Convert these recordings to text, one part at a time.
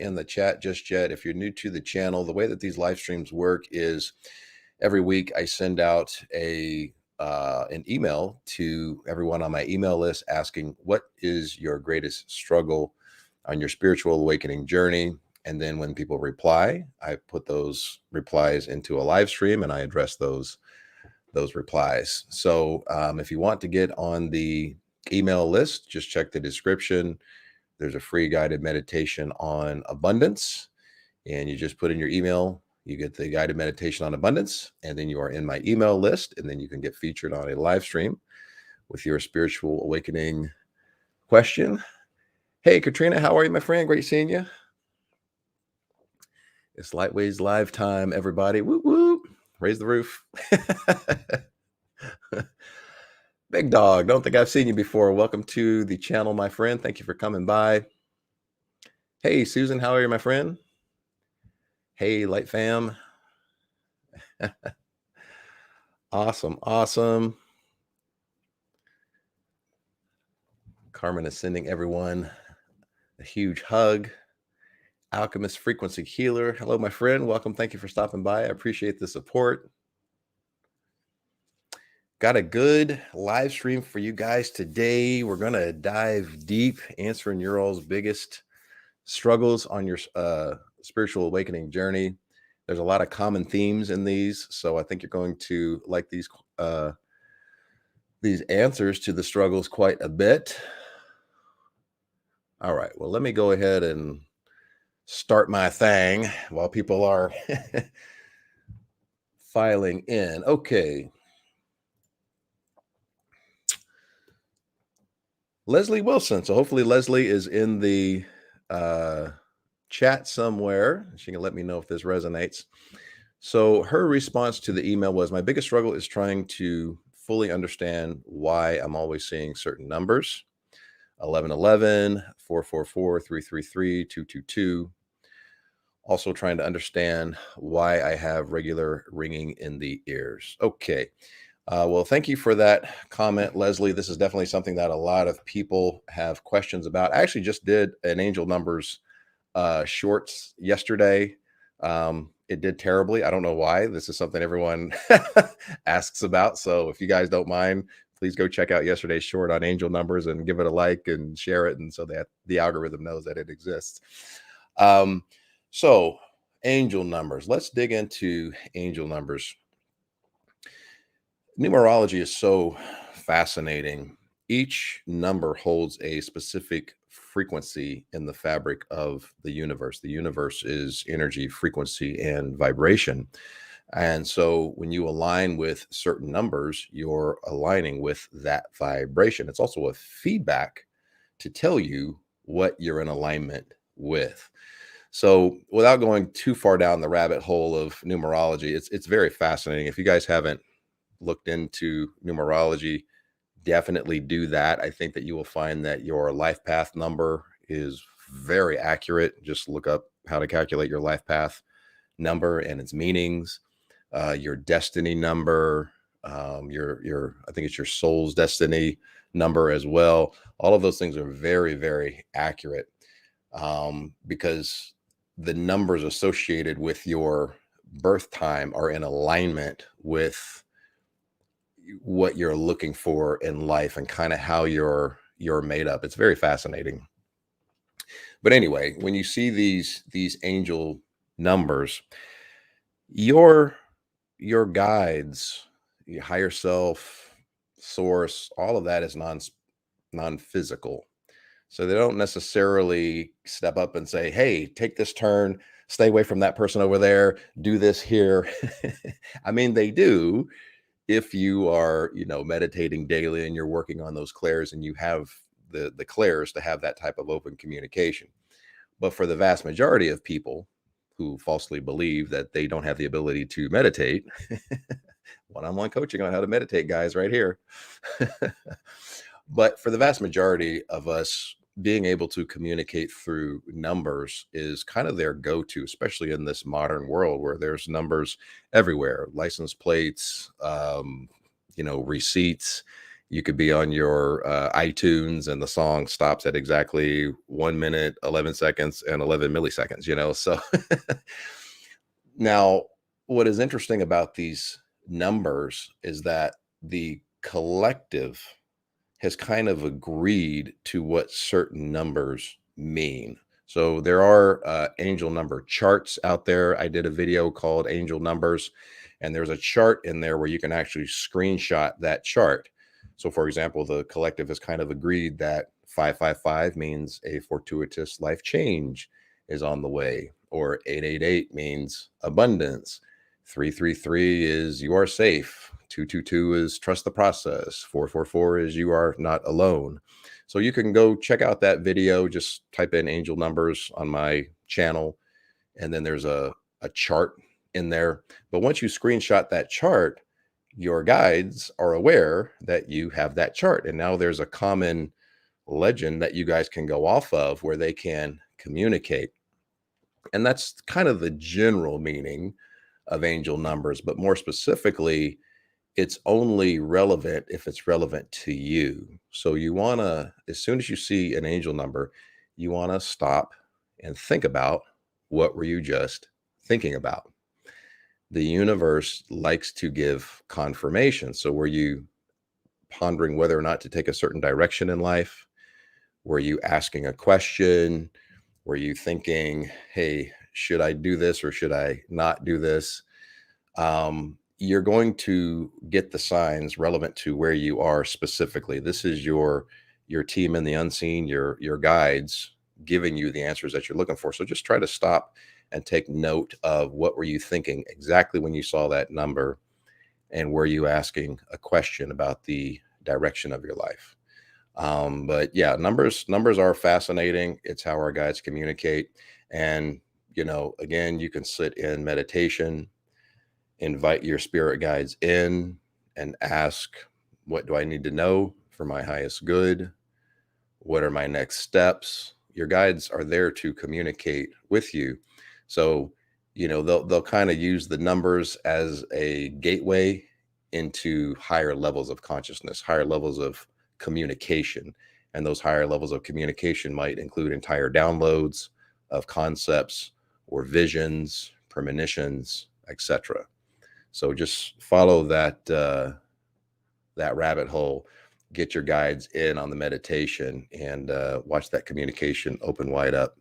in the chat just yet. If you're new to the channel, the way that these live streams work is every week I send out an email to everyone on my email list asking, what is your greatest struggle on your spiritual awakening journey? And then when people reply, I put those replies into a live stream and I address those replies. So if you want to get on the email list, just check the description. There's a free guided meditation on abundance, and you just put in your email. You get the guided meditation on abundance, and then you are in my email list, and then you can get featured on a live stream with your spiritual awakening question. Hey, Katrina, how are you, my friend? Great seeing you. It's Lightways live time, everybody. Whoop, whoop. Raise the roof. Big dog, don't think I've seen you before. Welcome to the channel, my friend. Thank you for coming by. Hey, Susan, how are you, my friend? Hey, Light Fam. Awesome. Carmen is sending everyone a huge hug. Alchemist Frequency Healer. Hello, my friend. Welcome. Thank you for stopping by. I appreciate the support. Got a good live stream for you guys today. We're going to dive deep, answering your all's biggest struggles on your spiritual awakening journey. There's a lot of common themes in these, so I think you're going to like these answers to the struggles quite a bit. All right, well, let me go ahead and start my thing while people are filing in. Okay. Leslie Wilson. So hopefully Leslie is in the chat somewhere. She can let me know if this resonates. So her response to the email was, my biggest struggle is trying to fully understand why I'm always seeing certain numbers. 1111, 444, 333, 222. Also trying to understand why I have regular ringing in the ears. Okay. Well, thank you for that comment, Leslie. This is definitely something that a lot of people have questions about. I actually just did an angel numbers shorts yesterday. It did terribly. I don't know why. This is something everyone asks about. So if you guys don't mind, please go check out yesterday's short on angel numbers and give it a like and share it, and so that the algorithm knows that it exists. So angel numbers. Let's dig into angel numbers. Numerology is so fascinating. Each number holds a specific frequency in the fabric of the universe. The universe is energy, frequency, and vibration. And so when you align with certain numbers, you're aligning with that vibration. It's also a feedback to tell you what you're in alignment with. So without going too far down the rabbit hole of numerology, it's very fascinating. If you guys haven't looked into numerology, definitely do that. I think that you will find that your life path number is very accurate. Just look up how to calculate your life path number and its meanings. Your destiny number, I think it's your soul's destiny number as well. All of those things are very, very accurate because the numbers associated with your birth time are in alignment with what you're looking for in life and kind of how you're made up. It's very fascinating. But anyway, when you see these angel numbers, your guides, your higher self, source, all of that is non-physical. So they don't necessarily step up and say, hey, take this turn, stay away from that person over there, do this here. I mean, they do, if you are, meditating daily and you're working on those clairs and you have the clairs to have that type of open communication. But for the vast majority of people who falsely believe that they don't have the ability to meditate, one-on-one coaching on how to meditate, guys, right here. But for the vast majority of us, being able to communicate through numbers is kind of their go-to, especially in this modern world where there's numbers everywhere, license plates, receipts, You could be on your iTunes and the song stops at exactly 1 minute, 11 seconds, and 11 milliseconds, So now, what is interesting about these numbers is that the collective has kind of agreed to what certain numbers mean. So there are angel number charts out there. I did a video called Angel Numbers, and there's a chart in there where you can actually screenshot that chart. So, for example, the collective has kind of agreed that 555 means a fortuitous life change is on the way, or 888 means abundance. 333 is you are safe. 222 is trust the process. 444 is you are not alone. So you can go check out that video. Just type in angel numbers on my channel, and then there's a chart in there. But once you screenshot that chart, your guides are aware that you have that chart. And now there's a common legend that you guys can go off of where they can communicate. And that's kind of the general meaning of angel numbers. But more specifically, it's only relevant if it's relevant to you. So you want to, as soon as you see an angel number, you want to stop and think about, what were you just thinking about? The universe likes to give confirmation. So were you pondering whether or not to take a certain direction in life? Were you asking a question? Were you thinking, hey, should I do this or should I not do this? You're going to get the signs relevant to where you are specifically. This is your team in the unseen, your guides giving you the answers that you're looking for. So just try to stop and take note of, what were you thinking exactly when you saw that number, and were you asking a question about the direction of your life? But yeah, numbers are fascinating. It's how our guides communicate. And again, you can sit in meditation, invite your spirit guides in, and ask, what do I need to know for my highest good? What are my next steps? Your guides are there to communicate with you. So, they'll kind of use the numbers as a gateway into higher levels of consciousness, higher levels of communication. And those higher levels of communication might include entire downloads of concepts or visions, premonitions, etc. So just follow that rabbit hole, get your guides in on the meditation, and watch that communication open wide up.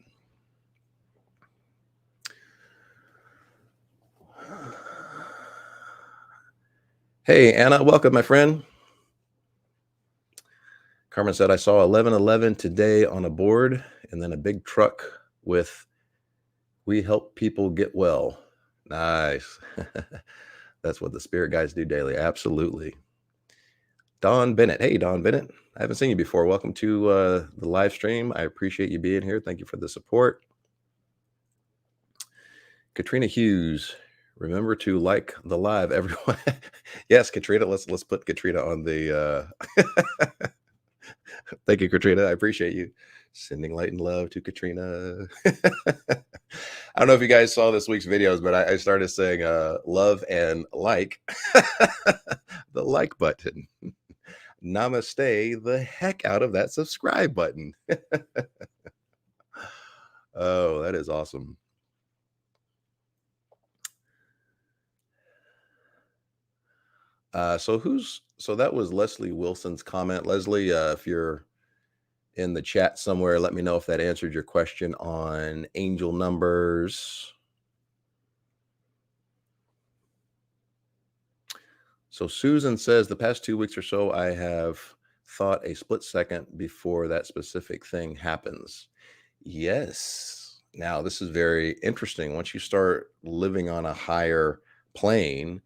Hey, Anna, welcome, my friend. Carmen said, I saw 1111 today on a board, and then a big truck with, we help people get well. Nice. That's what the spirit guides do daily. Absolutely. Don Bennett. Hey, Don Bennett. I haven't seen you before. Welcome to the live stream. I appreciate you being here. Thank you for the support. Katrina Hughes. Remember to like the live, everyone. Yes, Katrina. Let's put Katrina on the. Thank you, Katrina. I appreciate you. Sending light and love to Katrina. I don't know if you guys saw this week's videos, but I started saying love and like. The like button. Namaste the heck out of that subscribe button. Oh, that is awesome. So that was Leslie Wilson's comment. Leslie, if you're in the chat somewhere, let me know if that answered your question on angel numbers. So Susan says, the past 2 weeks or so, I have thought a split second before that specific thing happens. Yes. Now, this is very interesting. Once you start living on a higher plane,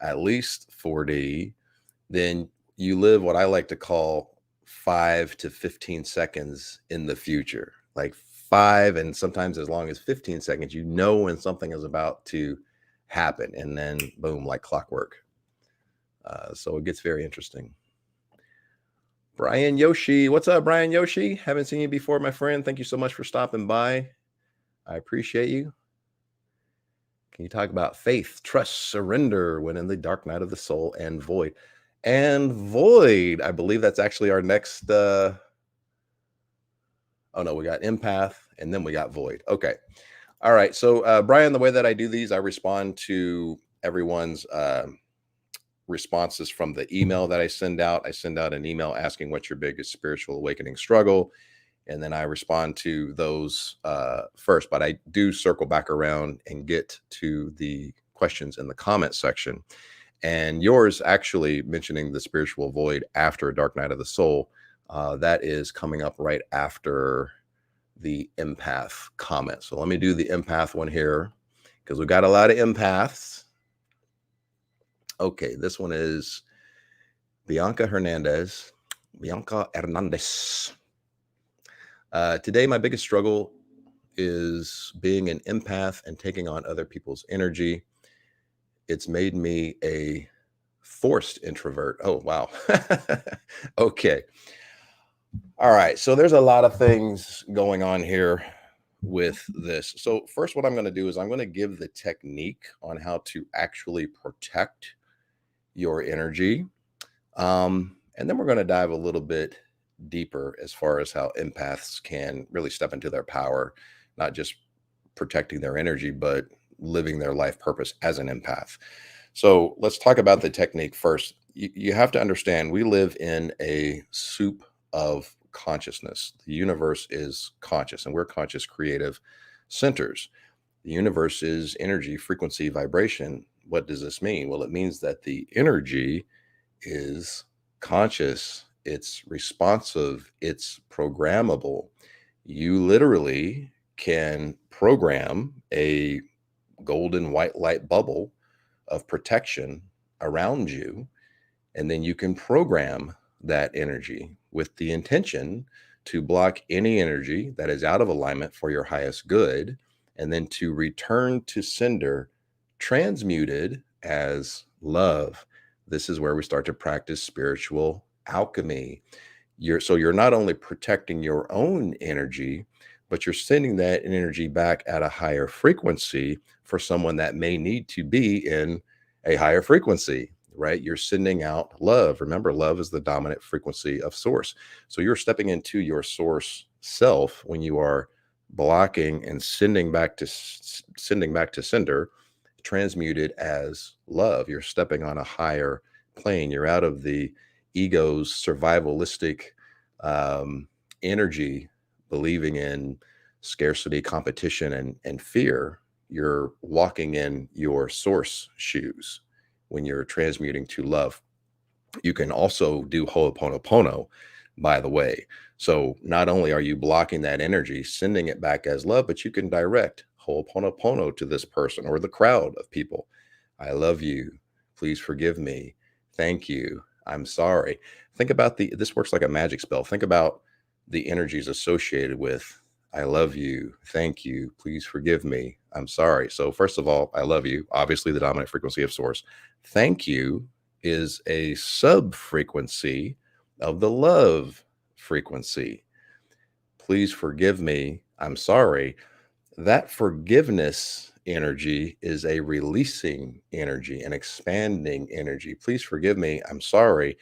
at least 4D, then you live what I like to call 5 to 15 seconds in the future. Like 5 and sometimes as long as 15 seconds, when something is about to happen, and then boom, like clockwork. So it gets very interesting. Brian Yoshi. What's up, Brian Yoshi? Haven't seen you before, my friend. Thank you so much for stopping by. I appreciate you. Can you talk about faith, trust, surrender when in the dark night of the soul and void? and void. I believe that's actually our next oh no, we got empath and then we got void. Okay. All right. So Brian, the way that I do these, I respond to everyone's responses from the email that I send out. I send out an email asking what's your biggest spiritual awakening struggle, and then I respond to those first. But I do circle back around and get to the questions in the comment section. And yours actually mentioning the spiritual void after Dark Night of the Soul, that is coming up right after the empath comment. So let me do the empath one here because we got a lot of empaths. Okay, this one is Bianca Hernandez. Bianca Hernandez. Today, my biggest struggle is being an empath and taking on other people's energy. It's made me a forced introvert. Oh, wow. Okay. All right. So there's a lot of things going on here with this. So first, what I'm going to do is I'm going to give the technique on how to actually protect your energy. And then we're going to dive a little bit deeper as far as how empaths can really step into their power, not just protecting their energy, but living their life purpose as an empath. So let's talk about the technique first. You have to understand we live in a soup of consciousness. The universe is conscious, and we're conscious creative centers. The universe is energy, frequency, vibration. What does this mean? Well, it means that the energy is conscious, it's responsive, it's programmable. You literally can program a golden white light bubble of protection around you, and then you can program that energy with the intention to block any energy that is out of alignment for your highest good, and then to return to sender transmuted as love. This is where we start to practice spiritual alchemy. You're not only protecting your own energy, but you're sending that energy back at a higher frequency for someone that may need to be in a higher frequency, right? You're sending out love. Remember, love is the dominant frequency of source. So you're stepping into your source self when you are blocking and sending back to sender, transmuted as love. You're stepping on a higher plane. You're out of the ego's survivalistic um, energy, believing in scarcity, competition, and fear. You're walking in your source shoes when you're transmuting to love. You can also do Ho'oponopono, by the way. So not only are you blocking that energy, sending it back as love, but you can direct Ho'oponopono to this person or the crowd of people. I love you. Please forgive me. Thank you. I'm sorry. Think about this works like a magic spell. Think about the energies associated with I love you. Thank you. Please forgive me. I'm sorry. So first of all, I love you. Obviously the dominant frequency of source. Thank you is a sub frequency of the love frequency. Please forgive me. I'm sorry. That forgiveness energy is a releasing energy, an expanding energy. Please forgive me. I'm sorry.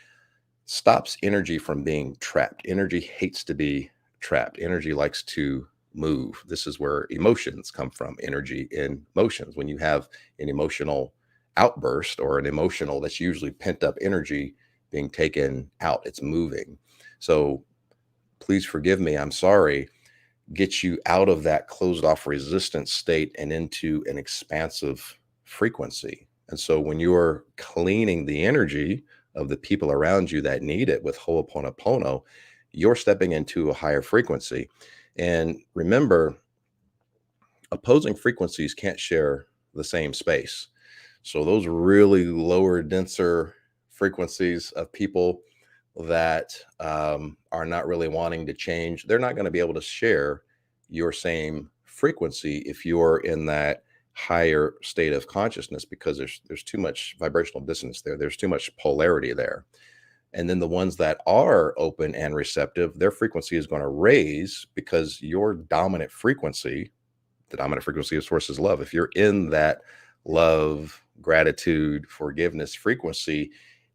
Stops energy from being trapped. Energy hates to be trapped. Energy likes to move. This is where emotions come from. Energy in motions. When you have an emotional outburst or an emotional, that's usually pent up energy being taken out, it's moving. So please forgive me, I'm sorry, get you out of that closed off resistance state and into an expansive frequency. And so when you're cleaning the energy of the people around you that need it with Ho'oponopono, you're stepping into a higher frequency. And remember, opposing frequencies can't share the same space. So those really lower, denser frequencies of people that are not really wanting to change, they're not going to be able to share your same frequency if you're in that higher state of consciousness, because there's too much vibrational dissonance there. There's too much polarity there. And then the ones that are open and receptive, their frequency is going to raise because your dominant frequency, the dominant frequency of source is love. If you're in that love, gratitude, forgiveness frequency,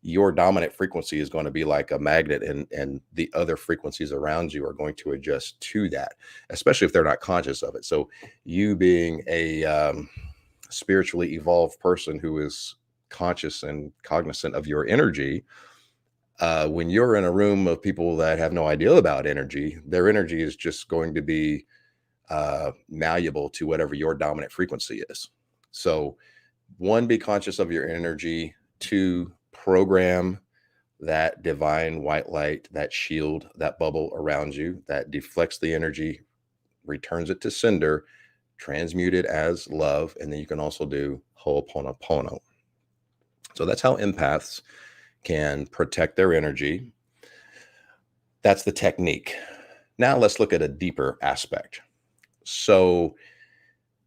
your dominant frequency is going to be like a magnet, and the other frequencies around you are going to adjust to that, especially if they're not conscious of it. So you being a spiritually evolved person who is conscious and cognizant of your energy, when you're in a room of people that have no idea about energy, their energy is just going to be malleable to whatever your dominant frequency is. So, one, be conscious of your energy. Two, program that divine white light, that shield, that bubble around you that deflects the energy, returns it to sender, transmute it as love. And then you can also do Ho'oponopono. So that's how empaths can protect their energy. That's the technique. Now let's look at a deeper aspect. So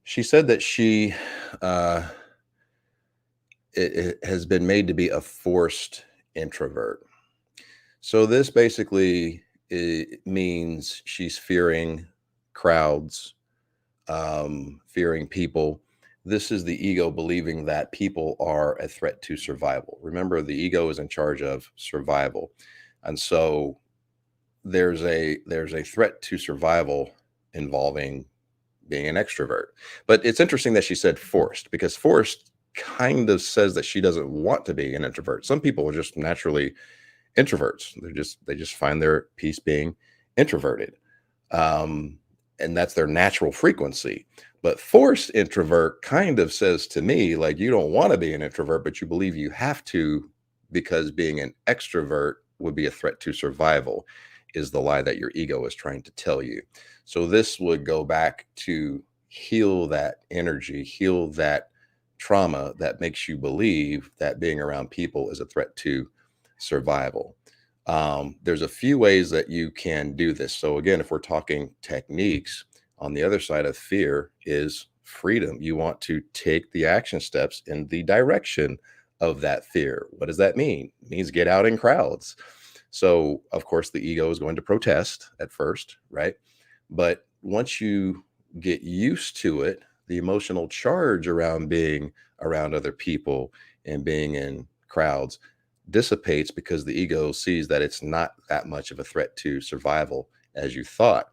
she said that uh, it has been made to be a forced introvert. So this basically means she's fearing crowds, fearing people. This is the ego believing that people are a threat to survival. Remember, the ego is in charge of survival. And so there's a threat to survival involving being an extrovert. But it's interesting that she said forced, because forced kind of says that she doesn't want to be an introvert. Some people are just naturally introverts. They just find their peace being introverted. Um, and that's their natural frequency. But forced introvert kind of says to me, like, you don't want to be an introvert, but you believe you have to, because being an extrovert would be a threat to survival, is the lie that your ego is trying to tell you. So this would go back to heal that energy, heal that trauma that makes you believe that being around people is a threat to survival. There's a few ways that you can do this. So again, if we're talking techniques, on the other side of fear is freedom. You want to take the action steps in the direction of that fear. What does that mean? It means get out in crowds. So of course the ego is going to protest at first, right? But once you get used to it, the emotional charge around being around other people and being in crowds dissipates, because the ego sees that it's not that much of a threat to survival as you thought.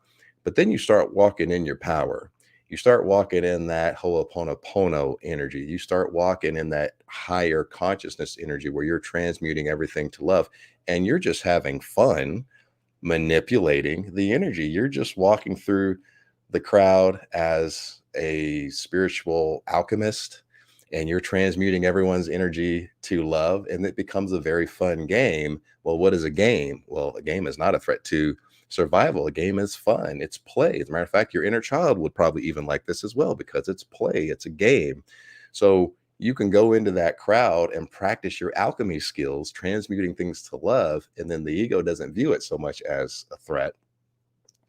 But then you start walking in your power. You start walking in that Ho'oponopono energy. You start walking in that higher consciousness energy where you're transmuting everything to love, and you're just having fun manipulating the energy. You're just walking through the crowd as a spiritual alchemist, and you're transmuting everyone's energy to love, and it becomes a very fun game. Well, what is a game? Well, a game is not a threat to survival. A game is fun. It's play. As a matter of fact, your inner child would probably even like this as well, because it's play. It's a game. So you can go into that crowd and practice your alchemy skills, transmuting things to love, and then the ego doesn't view it so much as a threat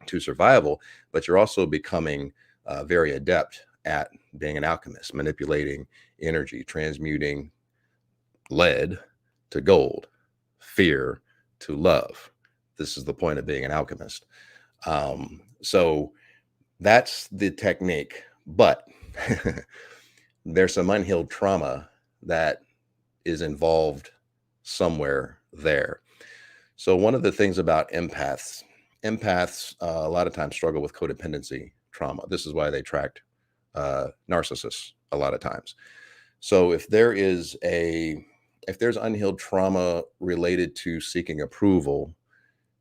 to survival, but you're also becoming very adept at being an alchemist, manipulating energy, transmuting lead to gold, fear to love. This is the point of being an alchemist. So that's the technique, but there's some unhealed trauma that is involved somewhere there. So one of the things about empaths a lot of times struggle with codependency trauma. This is why they attract narcissists a lot of times. So if there's unhealed trauma related to seeking approval,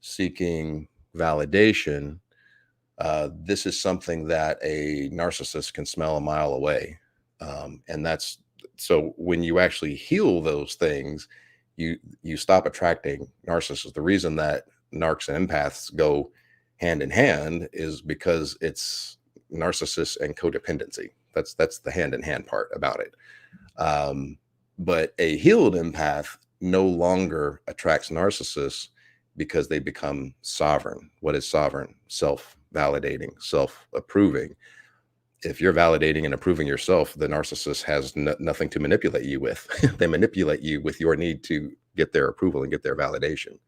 seeking validation, this is something that a narcissist can smell a mile away. And that's so when you actually heal those things, you stop attracting narcissists. The reason that narcs and empaths go hand in hand is because it's narcissists and codependency. That's the hand in hand part about it. But a healed empath no longer attracts narcissists because they become sovereign. What is sovereign? Self-validating, self-approving. If you're validating and approving yourself, the narcissist has nothing to manipulate you with. They manipulate you with your need to get their approval and get their validation.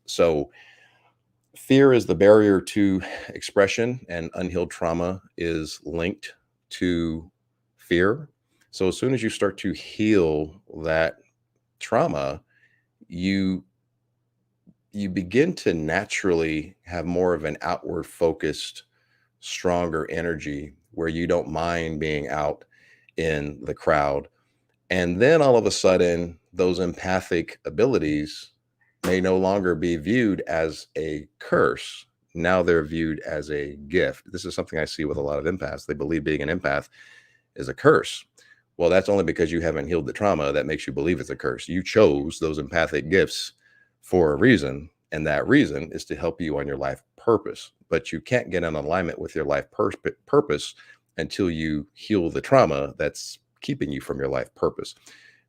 So fear is the barrier to expression, and unhealed trauma is linked to fear. So as soon as you start to heal that trauma, you you begin to naturally have more of an outward focused, stronger energy where you don't mind being out in the crowd. And then all of a sudden, those empathic abilities may no longer be viewed as a curse. Now they're viewed as a gift. This is something I see with a lot of empaths. They believe being an empath is a curse. Well, that's only because you haven't healed the trauma that makes you believe it's a curse. You chose those empathic gifts for a reason, and that reason is to help you on your life purpose. But you can't get in alignment with your life purpose until you heal the trauma that's keeping you from your life purpose.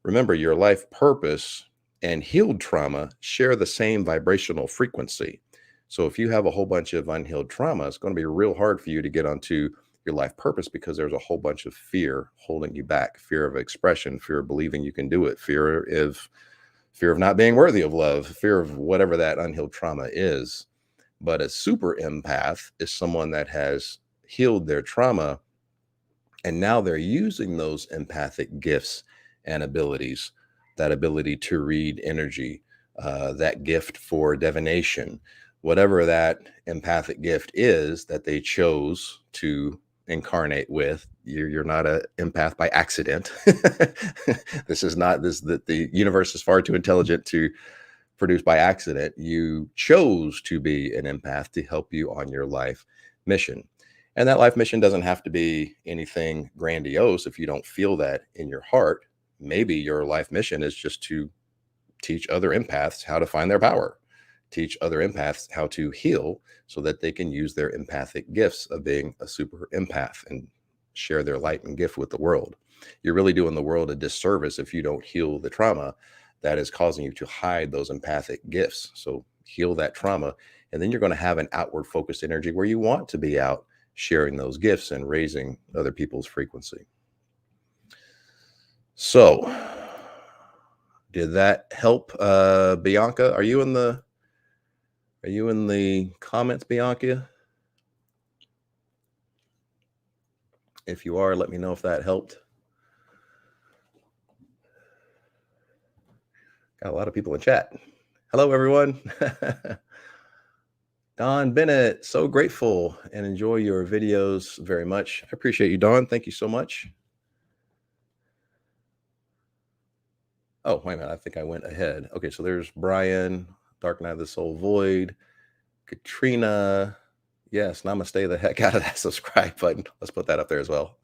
Remember, your life purpose and healed trauma share the same vibrational frequency. So if you have a whole bunch of unhealed trauma, it's going to be real hard for you to get onto your life purpose because there's a whole bunch of fear holding you back, fear of expression, fear of believing you can do it, fear of not being worthy of love, fear of whatever that unhealed trauma is. But a super empath is someone that has healed their trauma, and now they're using those empathic gifts and abilities, that ability to read energy, that gift for divination, whatever that empathic gift is that they chose to incarnate with. You're not an empath by accident. This is not this that the universe is far too intelligent to produce by accident. You chose to be an empath to help you on your life mission. And that life mission doesn't have to be anything grandiose if you don't feel that in your heart. Maybe your life mission is just to teach other empaths how to find their power, teach other empaths how to heal so that they can use their empathic gifts of being a super empath and share their light and gift with the world. You're really doing the world a disservice if you don't heal the trauma that is causing you to hide those empathic gifts. So heal that trauma, and then you're going to have an outward focused energy where you want to be out sharing those gifts and raising other people's frequency. So, did that help, Bianca? Are you in the comments, Bianca? If you are, let me know if that helped. Got a lot of people in chat. Hello, everyone. Don Bennett, so grateful and enjoy your videos very much. I appreciate you, Don. Thank you so much. Oh, wait a minute. I think I went ahead. Okay, so there's Brian, Dark Night of the Soul Void, Katrina. Yes, namaste the heck out of that subscribe button. Let's put that up there as well.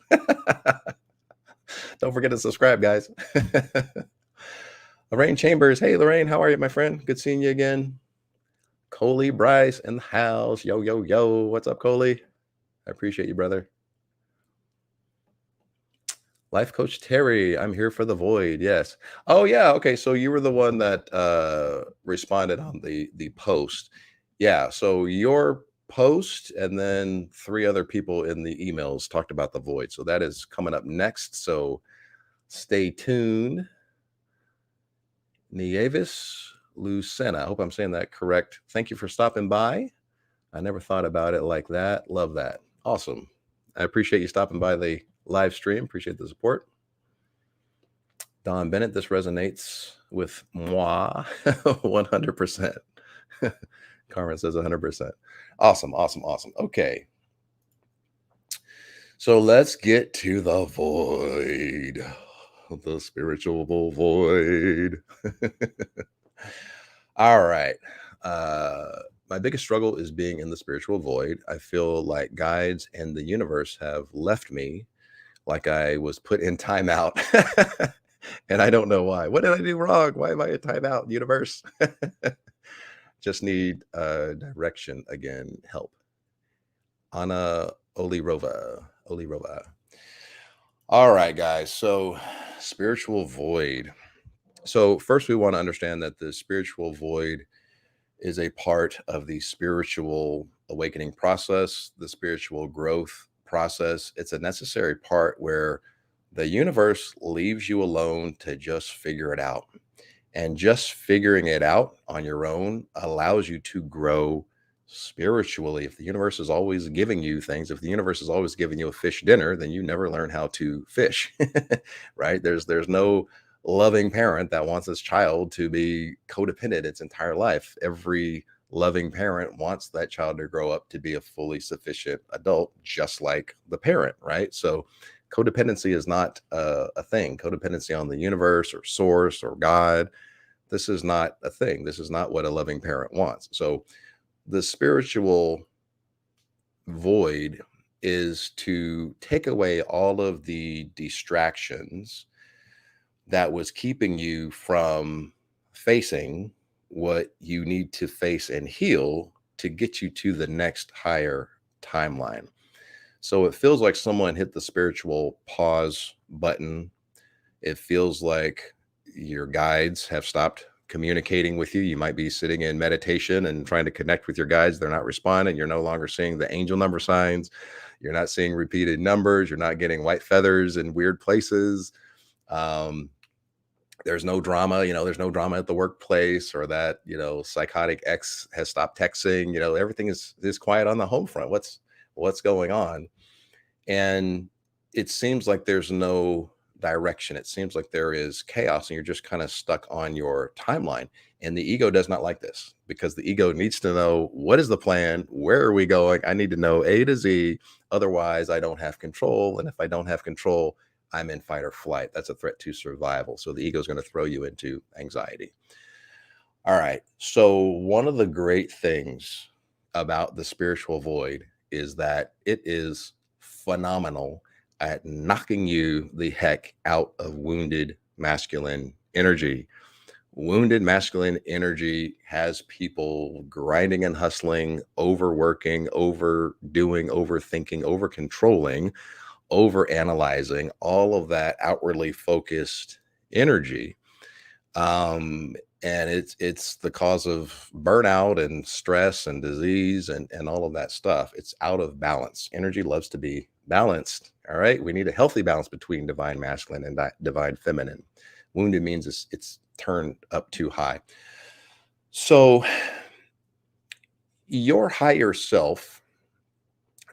Don't forget to subscribe, guys. Lorraine Chambers. Hey, Lorraine, how are you, my friend? Good seeing you again. Coley Bryce in the house. Yo, yo, yo. What's up, Coley? I appreciate you, brother. Life Coach Terry, I'm here for the void. Yes. Oh, yeah. Okay. So you were the one that responded on the post. Yeah. So your post and then 3 other people in the emails talked about the void. So that is coming up next. So stay tuned. Nieves Lucena. I hope I'm saying that correct. Thank you for stopping by. I never thought about it like that. Love that. Awesome. I appreciate you stopping by the live stream. Appreciate the support. Don Bennett, this resonates with moi 100%. Carmen says 100%. Awesome, awesome, awesome. Okay. So let's get to the void, the spiritual void. All right. My biggest struggle is being in the spiritual void. I feel like guides and the universe have left me, like I was put in timeout. And I don't know why. What did I do wrong? Why am I in timeout, universe? Just need direction again, help. Anna Olirova. All right, guys. So spiritual void. So first we want to understand that the spiritual void is a part of the spiritual awakening process, the spiritual growth process. It's a necessary part where the universe leaves you alone to just figure it out. And just figuring it out on your own allows you to grow spiritually. If the universe is always giving you things, if the universe is always giving you a fish dinner, then you never learn how to fish, right? There's no loving parent that wants his child to be codependent its entire life. Every loving parent wants that child to grow up to be a fully sufficient adult, just like the parent, right? So codependency is not a thing. Codependency on the universe or source or God, this is not a thing. This is not what a loving parent wants. So the spiritual void is to take away all of the distractions that was keeping you from facing what you need to face and heal to get you to the next higher timeline. So it feels like someone hit the spiritual pause button. It feels like your guides have stopped communicating with you. You might be sitting in meditation and trying to connect with your guides. They're not responding. You're no longer seeing the angel number signs. You're not seeing repeated numbers. You're not getting white feathers in weird places. Um, there's no drama, there's no drama at the workplace, or that, psychotic ex has stopped texting. Everything is quiet on the home front. What's going on? And it seems like there's no direction. It seems like there is chaos and you're just kind of stuck on your timeline. And the ego does not like this, because the ego needs to know, what is the plan? Where are we going? I need to know A to Z. Otherwise, I don't have control. And if I don't have control, I'm in fight or flight. That's a threat to survival. So the ego is going to throw you into anxiety. All right. So one of the great things about the spiritual void is that it is phenomenal at knocking you the heck out of wounded masculine energy. Wounded masculine energy has people grinding and hustling, overworking, overdoing, overthinking, over controlling, over analyzing, all of that outwardly focused energy. And it's the cause of burnout and stress and disease and all of that stuff. It's out of balance. Energy loves to be balanced. All right. We need a healthy balance between divine masculine and divine feminine. Wounded means it's turned up too high. So your higher self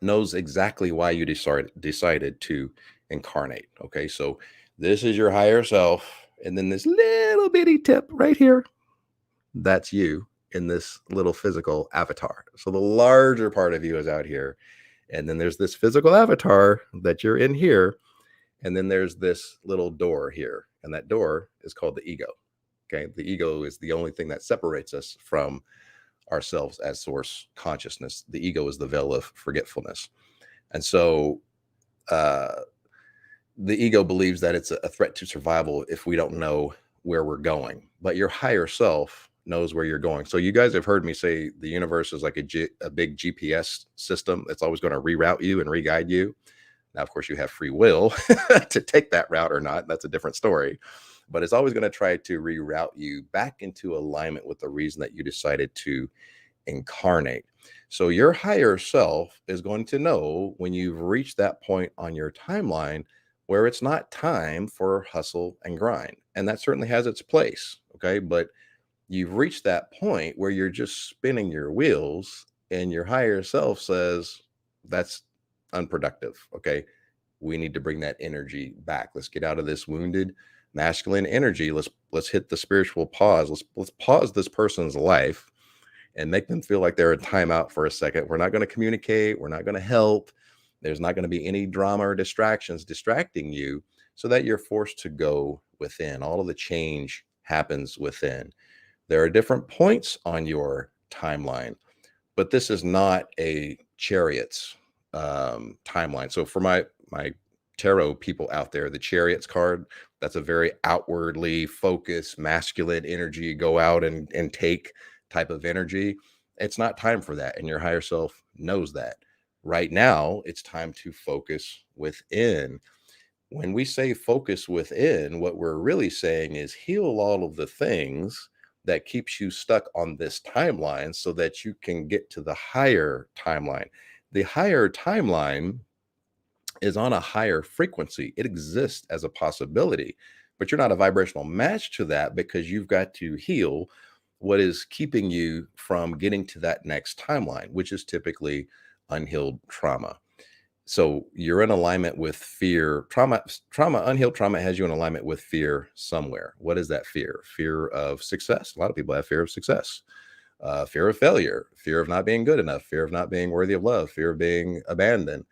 knows exactly why you decided to incarnate. Okay. So this is your higher self. And then this little bitty tip right here, that's you in this little physical avatar. So the larger part of you is out here. And then there's this physical avatar that you're in here. And then there's this little door here. And that door is called the ego. Okay. The ego is the only thing that separates us from ourselves as source consciousness. The ego is the veil of forgetfulness. And so the ego believes that it's a threat to survival if we don't know where we're going. But your higher self knows where you're going. So you guys have heard me say the universe is like a big GPS system. It's always going to reroute you and re-guide you. Now, of course, you have free will to take that route or not. That's a different story. But it's always going to try to reroute you back into alignment with the reason that you decided to incarnate. So your higher self is going to know when you've reached that point on your timeline where it's not time for hustle and grind. And that certainly has its place. Okay. But you've reached that point where you're just spinning your wheels, and your higher self says, that's unproductive. Okay. We need to bring that energy back. Let's get out of this wounded masculine energy. Let's hit the spiritual pause. Let's pause this person's life and make them feel like they're in timeout for a second. We're not going to communicate. We're not going to help. There's not going to be any drama or distractions distracting you, so that you're forced to go within. All of the change happens within. There are different points on your timeline, but this is not a Chariots timeline. So for my tarot people out there, the Chariots card, that's a very outwardly focused masculine energy, go out and take type of energy. It's not time for that. And your higher self knows that. Right now, it's time to focus within. When we say focus within, what we're really saying is heal all of the things that keeps you stuck on this timeline so that you can get to the higher timeline. The higher timeline is on a higher frequency. It exists as a possibility, but you're not a vibrational match to that, because you've got to heal what is keeping you from getting to that next timeline, which is typically unhealed trauma. So you're in alignment with fear. Unhealed trauma has you in alignment with fear somewhere. What is that fear? Fear of success. A lot of people have fear of success, fear of failure, fear of not being good enough, fear of not being worthy of love, fear of being abandoned.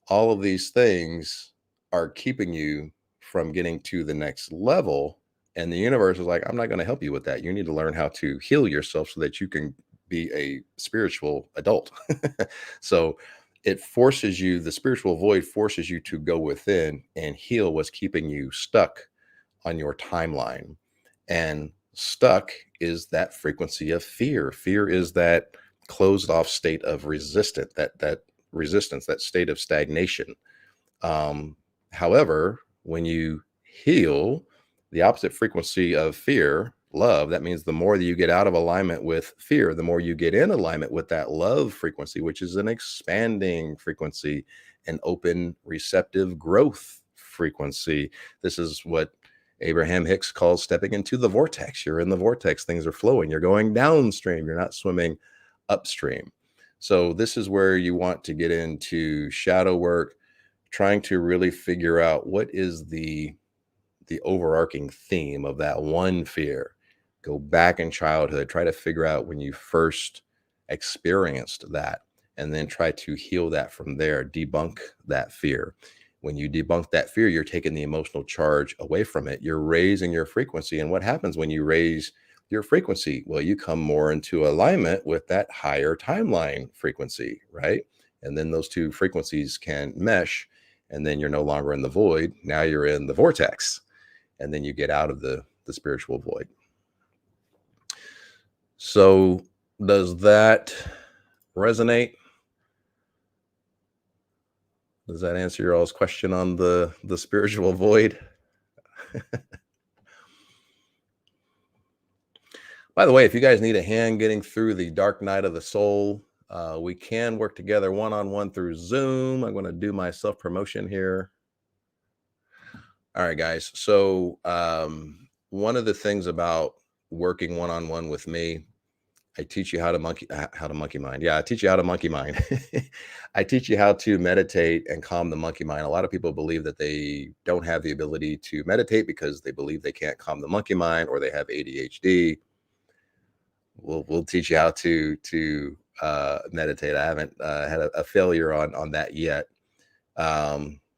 All of these things are keeping you from getting to the next level. And the universe is like, I'm not going to help you with that. You need to learn how to heal yourself so that you can be a spiritual adult. So it forces you, the spiritual void forces you to go within and heal what's keeping you stuck on your timeline. And stuck is that frequency of fear. Fear is that closed off state of resistance, that resistance, that state of stagnation. um, However, when you heal the opposite frequency of fear, love, that means the more that you get out of alignment with fear, the more you get in alignment with that love frequency, which is an expanding frequency, an open, receptive growth frequency. This is what Abraham Hicks calls stepping into the vortex. You're in the vortex, things are flowing, you're going downstream, you're not swimming upstream. So, this is where you want to get into shadow work, trying to really figure out what is the overarching theme of that one fear. Go back in childhood, try to figure out when you first experienced that, and then try to heal that from there, debunk that fear. When you debunk that fear, you're taking the emotional charge away from it. You're raising your frequency. And what happens when you raise your frequency? Well, you come more into alignment with that higher timeline frequency, right? And then those two frequencies can mesh, and then you're no longer in the void. Now you're in the vortex, and then you get out of the spiritual void. So does that resonate? Does that answer your all's question on the spiritual void? By the way, if you guys need a hand getting through the dark night of the soul, we can work together one-on-one through Zoom. I'm going to do my self-promotion here. All right, guys. So one of the things about working one-on-one with me, I teach you how to monkey mind. Yeah, I teach you how to monkey mind. I teach you how to meditate and calm the monkey mind. A lot of people believe that they don't have the ability to meditate because they believe they can't calm the monkey mind, or they have ADHD. We'll teach you how to meditate. I haven't had a failure on that yet.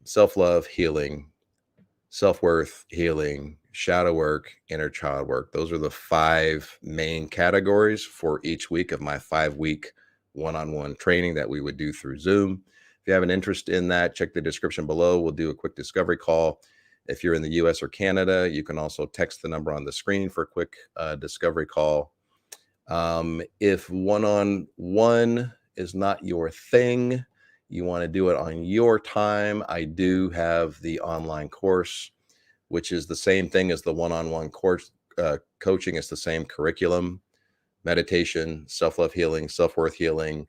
Self-love, healing, self-worth, healing, shadow work, inner child work. Those are the 5 main categories for each week of my 5-week one-on-one training that we would do through Zoom. If you have an interest in that, check the description below. We'll do a quick discovery call. If you're in the US or Canada, you can also text the number on the screen for a quick discovery call. If one-on-one is not your thing, you want to do it on your time, I do have the online course, which is the same thing as the one-on-one course coaching. It's the same curriculum: meditation, self-love healing, self-worth healing,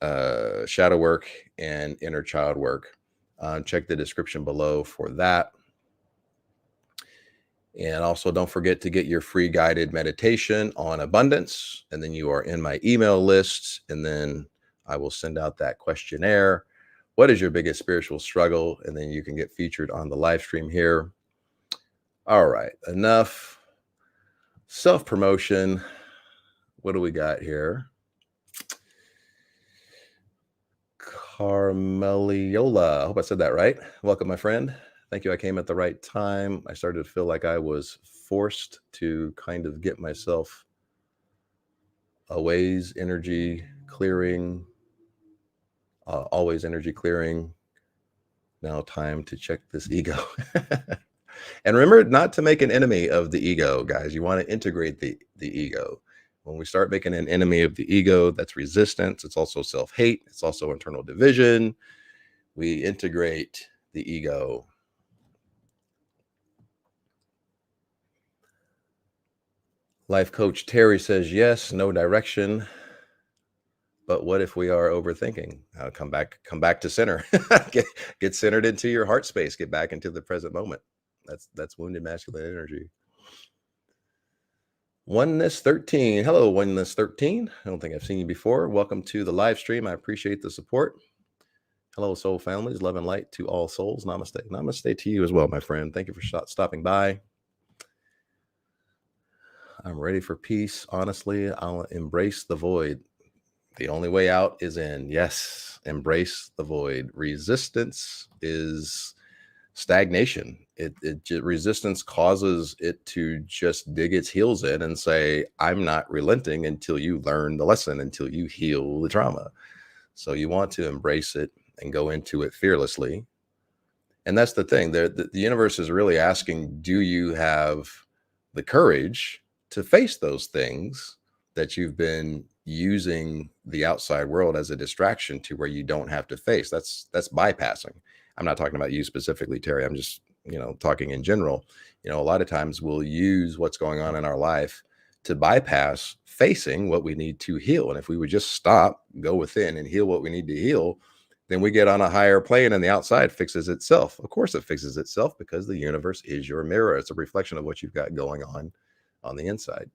shadow work, and inner child work. Check the description below for that. And also, don't forget to get your free guided meditation on abundance. And then you are in my email list. And then I will send out that questionnaire. What is your biggest spiritual struggle? And then you can get featured on the live stream here. All right, enough self-promotion. What do we got here? Carmeliola. I hope I said that right. Welcome, my friend. Thank you. I came at the right time. I started to feel like I was forced to kind of get myself a ways energy clearing, always energy clearing. Now time to check this ego. And remember not to make an enemy of the ego, guys. You want to integrate the ego. When we start making an enemy of the ego, that's resistance. It's also self-hate. It's also internal division. We integrate the ego. Life coach Terry says, yes, no direction. But what if we are overthinking? Come back to center. get centered into your heart space. Get back into the present moment. That's wounded masculine energy. Oneness 13. Hello, Oneness 13. I don't think I've seen you before. Welcome to the live stream. I appreciate the support. Hello, soul families. Love and light to all souls. Namaste. Namaste to you as well, my friend. Thank you for stopping by. I'm ready for peace. Honestly, I'll embrace the void. The only way out is in. Yes, embrace the void. Resistance is stagnation. Resistance causes it to just dig its heels in and say, I'm not relenting until you learn the lesson, until you heal the trauma. So you want to embrace it and go into it fearlessly. And that's the thing. The universe is really asking, do you have the courage to face those things that you've been using the outside world as a distraction to, where you don't have to face? That's bypassing. I'm not talking about you specifically, Terry. I'm just, talking in general. A lot of times we'll use what's going on in our life to bypass facing what we need to heal. And if we would just stop, go within and heal what we need to heal, then we get on a higher plane and the outside fixes itself. Of course it fixes itself, because the universe is your mirror. It's a reflection of what you've got going on the inside.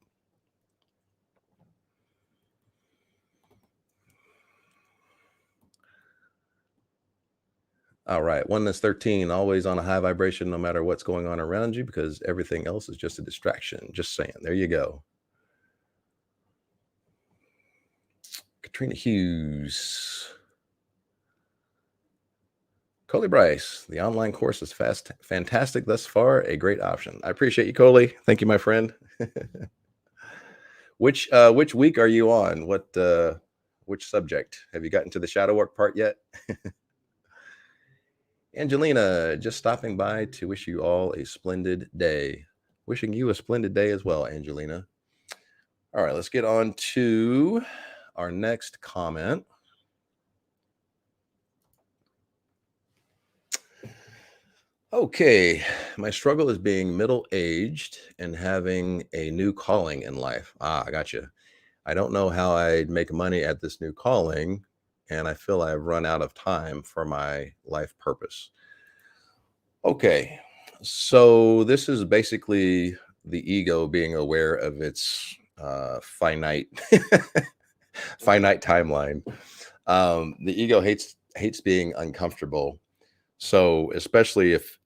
All right. Oneness 13, always on a high vibration, no matter what's going on around you, because everything else is just a distraction. Just saying. There you go. Katrina Hughes. Coley Bryce, the online course is fantastic thus far. A great option. I appreciate you, Coley. Thank you, my friend. Which week are you on? Which subject? Have you gotten to the shadow work part yet? Angelina, just stopping by to wish you all a splendid day. Wishing you a splendid day as well, Angelina. All right, let's get on to our next comment. Okay, my struggle is being middle-aged and having a new calling in life. I got you. I don't know how I'd make money at this new calling, and I feel I've run out of time for my life purpose. Okay, so this is basically the ego being aware of its finite finite timeline. The ego hates being uncomfortable. So especially if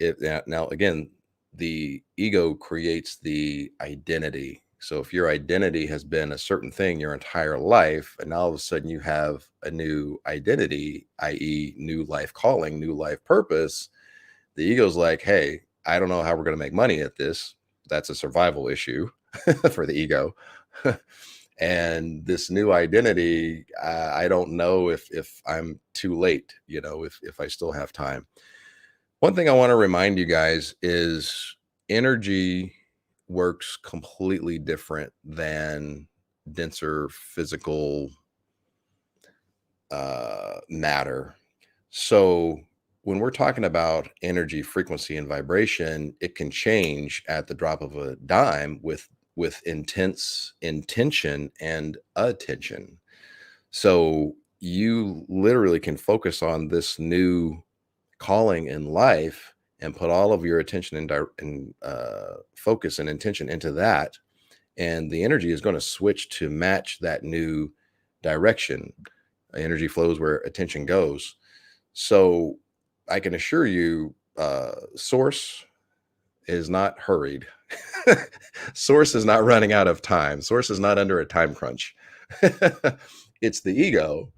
now again, the ego creates the identity. So if your identity has been a certain thing your entire life, and now all of a sudden you have a new identity, i.e. new life calling, new life purpose, the ego's like, hey, I don't know how we're going to make money at this. That's a survival issue for the ego. And this new identity, I don't know if I'm too late, if I still have time. One thing I want to remind you guys is energy works completely different than denser physical matter. So when we're talking about energy, frequency, and vibration, it can change at the drop of a dime with intense intention and attention. So you literally can focus on this new calling in life and put all of your attention and focus and intention into that, and the energy is going to switch to match that new direction. Energy flows where attention goes. So I can assure you, source is not hurried. Source is not running out of time. Source is not under a time crunch. It's the ego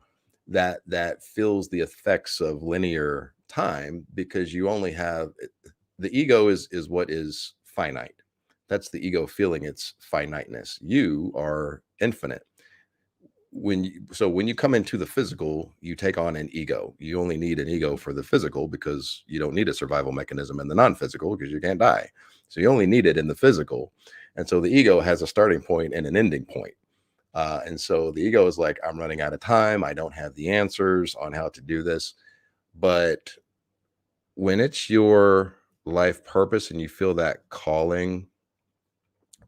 that feels the effects of linear time, because you only have the ego is what is finite. That's the ego feeling its finiteness. You are infinite. When you come into the physical, you take on an ego. You only need an ego for the physical, because you don't need a survival mechanism in the non-physical, because you can't die. So you only need it in the physical. And so the ego has a starting point and an ending point. And so the ego is like, I'm running out of time. I don't have the answers on how to do this. But when it's your life purpose and you feel that calling,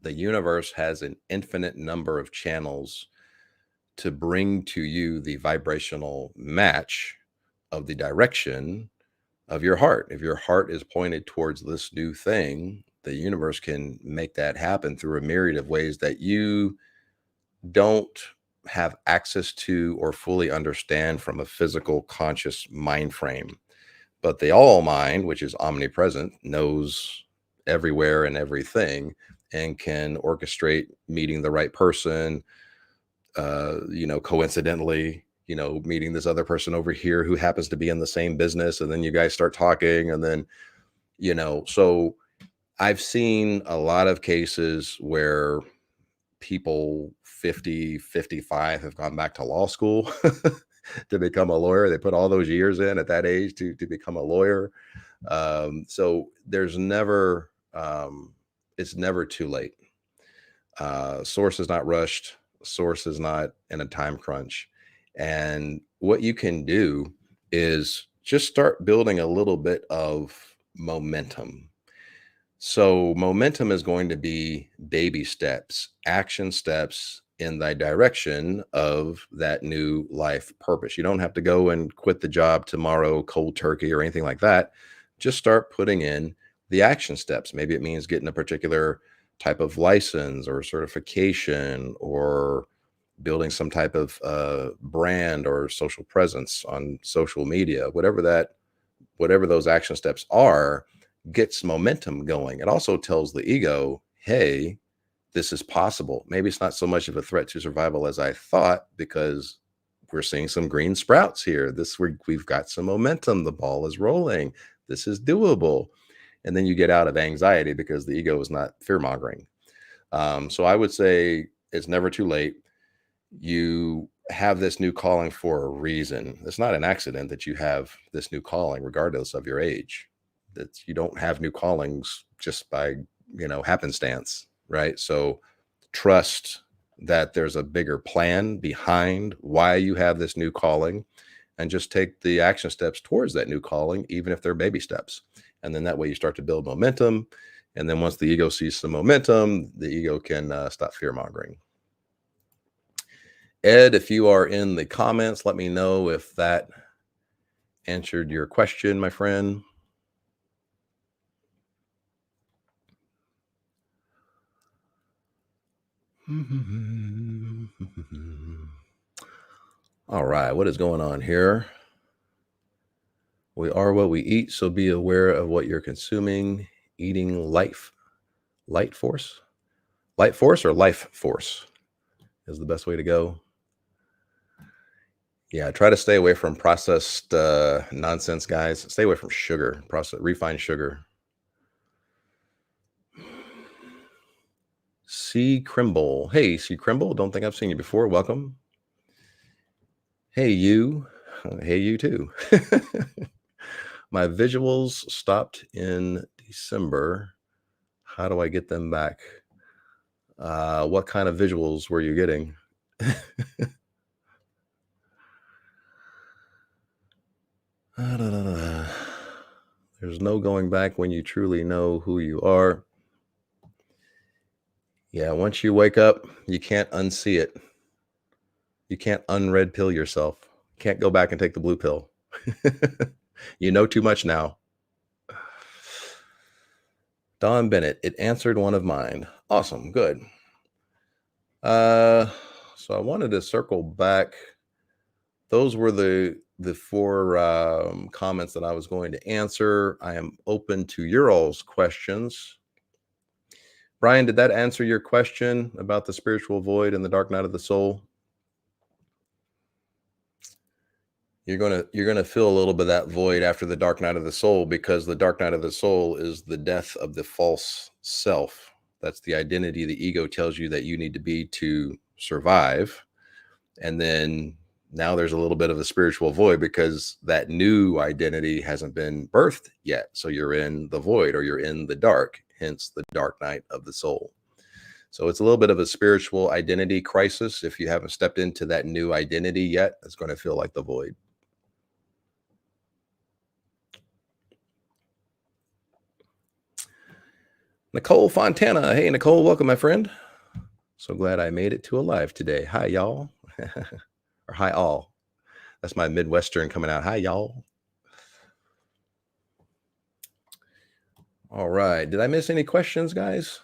the universe has an infinite number of channels to bring to you the vibrational match of the direction of your heart. If your heart is pointed towards this new thing, the universe can make that happen through a myriad of ways that you don't have access to or fully understand from a physical conscious mind frame. But the all mind, which is omnipresent, knows everywhere and everything and can orchestrate meeting the right person, coincidentally, meeting this other person over here who happens to be in the same business. And then you guys start talking. And then, so I've seen a lot of cases where people 50, 55 have gone back to law school to become a lawyer. They put all those years in at that age to become a lawyer. So there's never, it's never too late. Source is not rushed. Source is not in a time crunch. And what you can do is just start building a little bit of momentum. So momentum is going to be baby steps, action steps in the direction of that new life purpose. You don't have to go and quit the job tomorrow, cold turkey or anything like that. Just start putting in the action steps. Maybe it means getting a particular type of license or certification or building some type of brand or social presence on social media, whatever those action steps are, gets momentum going. It also tells the ego, hey, this is possible. Maybe it's not so much of a threat to survival as I thought, because we're seeing some green sprouts here. We've got some momentum. The ball is rolling. This is doable. And then you get out of anxiety because the ego is not fear mongering. So I would say it's never too late. You have this new calling for a reason. It's not an accident that you have this new calling, regardless of your age. That you don't have new callings just by, happenstance, right? So trust that there's a bigger plan behind why you have this new calling, and just take the action steps towards that new calling, even if they're baby steps. And then that way you start to build momentum. And then once the ego sees some momentum, the ego can stop fear mongering. Ed, if you are in the comments, let me know if that answered your question, my friend. All right, what is going on here? We are what we eat, so be aware of what you're consuming. Eating light force or life force is the best way to go. Yeah, try to stay away from processed nonsense, guys. Stay away from sugar, refined sugar. C. Crimble. Hey, C. Crimble. Don't think I've seen you before. Welcome. Hey, you. Hey, you too. My visuals stopped in December. How do I get them back? What kind of visuals were you getting? There's no going back when you truly know who you are. Yeah, once you wake up, you can't unsee it. You can't unred pill yourself. Can't go back and take the blue pill. You know too much now. Don Bennett, it answered one of mine. Awesome, good. So I wanted to circle back. Those were the four comments that I was going to answer. I am open to your all's questions. Brian, did that answer your question about the spiritual void and the dark night of the soul? You're gonna feel a little bit of that void after the dark night of the soul, because the dark night of the soul is the death of the false self. That's the identity the ego tells you that you need to be to survive. And then now there's a little bit of a spiritual void because that new identity hasn't been birthed yet. So you're in the void, or you're in the dark, hence the dark night of the soul. So it's a little bit of a spiritual identity crisis. If you haven't stepped into that new identity yet, it's going to feel like the void. Nicole Fontana. Hey, Nicole, welcome, my friend. So glad I made it to a live today. Hi, y'all. Or hi, all. That's my Midwestern coming out. Hi, y'all. All right. Did I miss any questions, guys?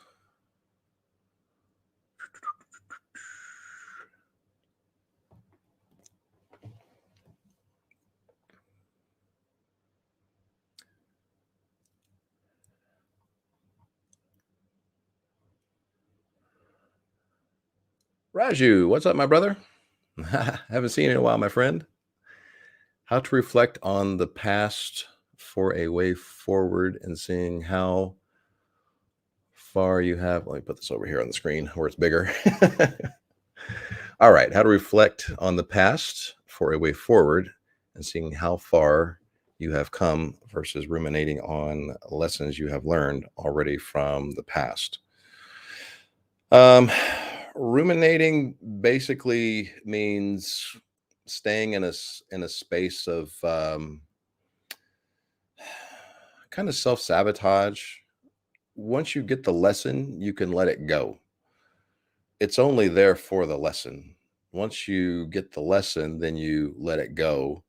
Raju, what's up, my brother? Haven't seen you in a while, my friend. How to reflect on the past for a way forward and seeing how far you have. Let me put this over here on the screen where it's bigger. All right. How to reflect on the past for a way forward and seeing how far you have come versus ruminating on lessons you have learned already from the past. Um, Ruminating basically means staying in a space of kind of self-sabotage. Once you get the lesson, you can let it go. It's only there for the lesson. Once you get the lesson, then you let it go,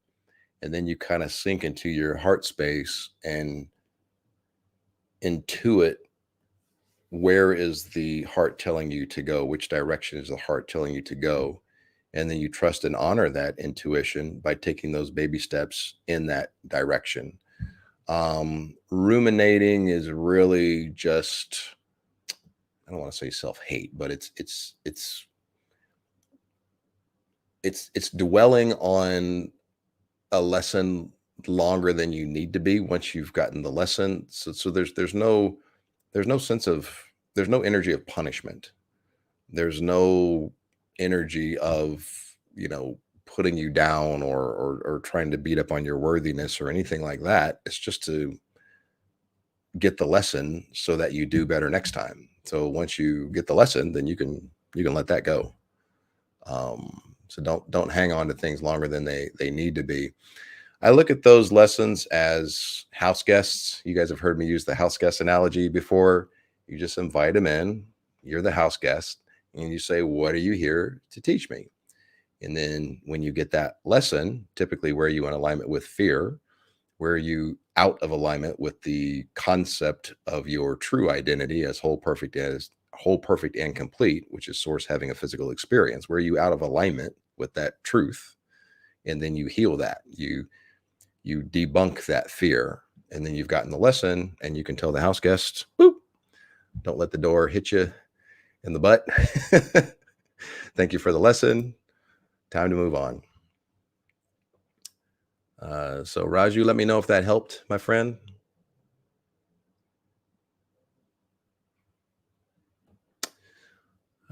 and then you kind of sink into your heart space and intuit where is the heart telling you to go, which direction is the heart telling you to go, and then you trust and honor that intuition by taking those baby steps in that direction. Ruminating is really just, I don't want to say self-hate, but it's dwelling on a lesson longer than you need to be once you've gotten the lesson. So there's no sense of, there's no energy of punishment. There's no energy of, putting you down or trying to beat up on your worthiness or anything like that. It's just to get the lesson so that you do better next time. So once you get the lesson, then you can let that go. So don't hang on to things longer than they need to be. I look at those lessons as house guests. You guys have heard me use the house guest analogy before. You just invite them in. You're the house guest, and you say, "What are you here to teach me?" And then when you get that lesson, typically where you in alignment with fear, where you out of alignment with the concept of your true identity as whole, perfect and complete, which is source having a physical experience, where you out of alignment with that truth, and then you heal that. You debunk that fear, and then you've gotten the lesson, and you can tell the house guests, boop, don't let the door hit you in the butt. Thank you for the lesson. Time to move on. So Raju, let me know if that helped, my friend.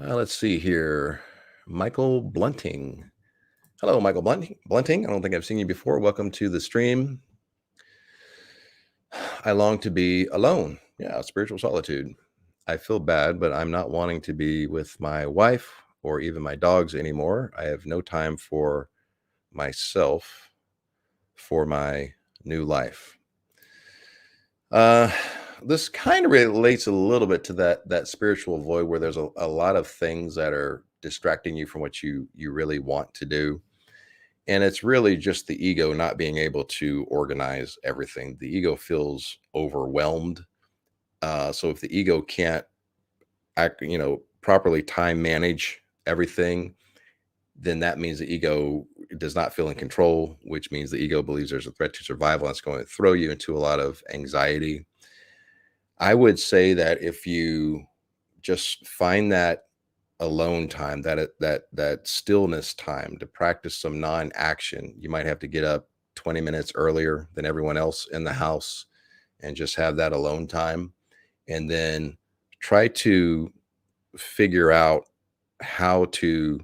Let's see here. Michael Blunting. Hello, Michael Blunting. I don't think I've seen you before. Welcome to the stream. I long to be alone. Yeah, spiritual solitude. I feel bad, but I'm not wanting to be with my wife or even my dogs anymore. I have no time for myself for my new life. This kind of relates a little bit to that spiritual void where there's a lot of things that are distracting you from what you really want to do. And it's really just the ego not being able to organize everything. The ego feels overwhelmed. So if the ego can't properly time manage everything, then that means the ego does not feel in control, which means the ego believes there's a threat to survival. And it's going to throw you into a lot of anxiety. I would say that if you just find that alone time, that stillness time to practice some non-action, you might have to get up 20 minutes earlier than everyone else in the house and just have that alone time, and then try to figure out how to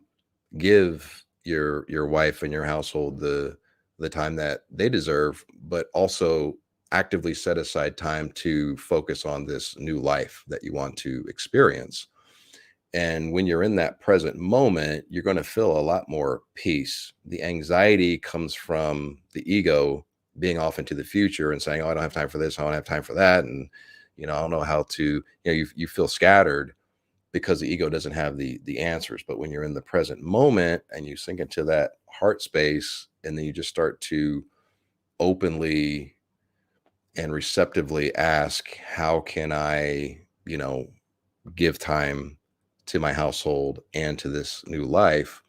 give your wife and your household the time that they deserve, but also actively set aside time to focus on this new life that you want to experience. And when you're in that present moment, you're going to feel a lot more peace. The anxiety comes from the ego being off into the future and saying, "Oh, I don't have time for this. I don't have time for that." And, I don't know how to, you feel scattered because the ego doesn't have the answers. But when you're in the present moment and you sink into that heart space, and then you just start to openly and receptively ask, how can I, give time to my household and to this new life?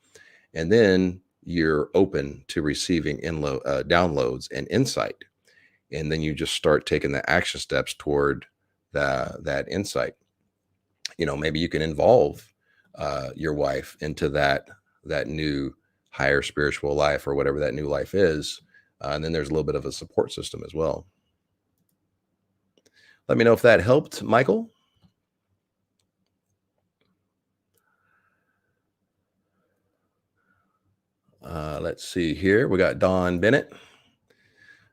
And then you're open to receiving downloads and insight. And then you just start taking the action steps toward that insight. Maybe you can involve your wife into that new higher spiritual life or whatever that new life is. And then there's a little bit of a support system as well. Let me know if that helped, Michael. Let's see here. We got Don Bennett.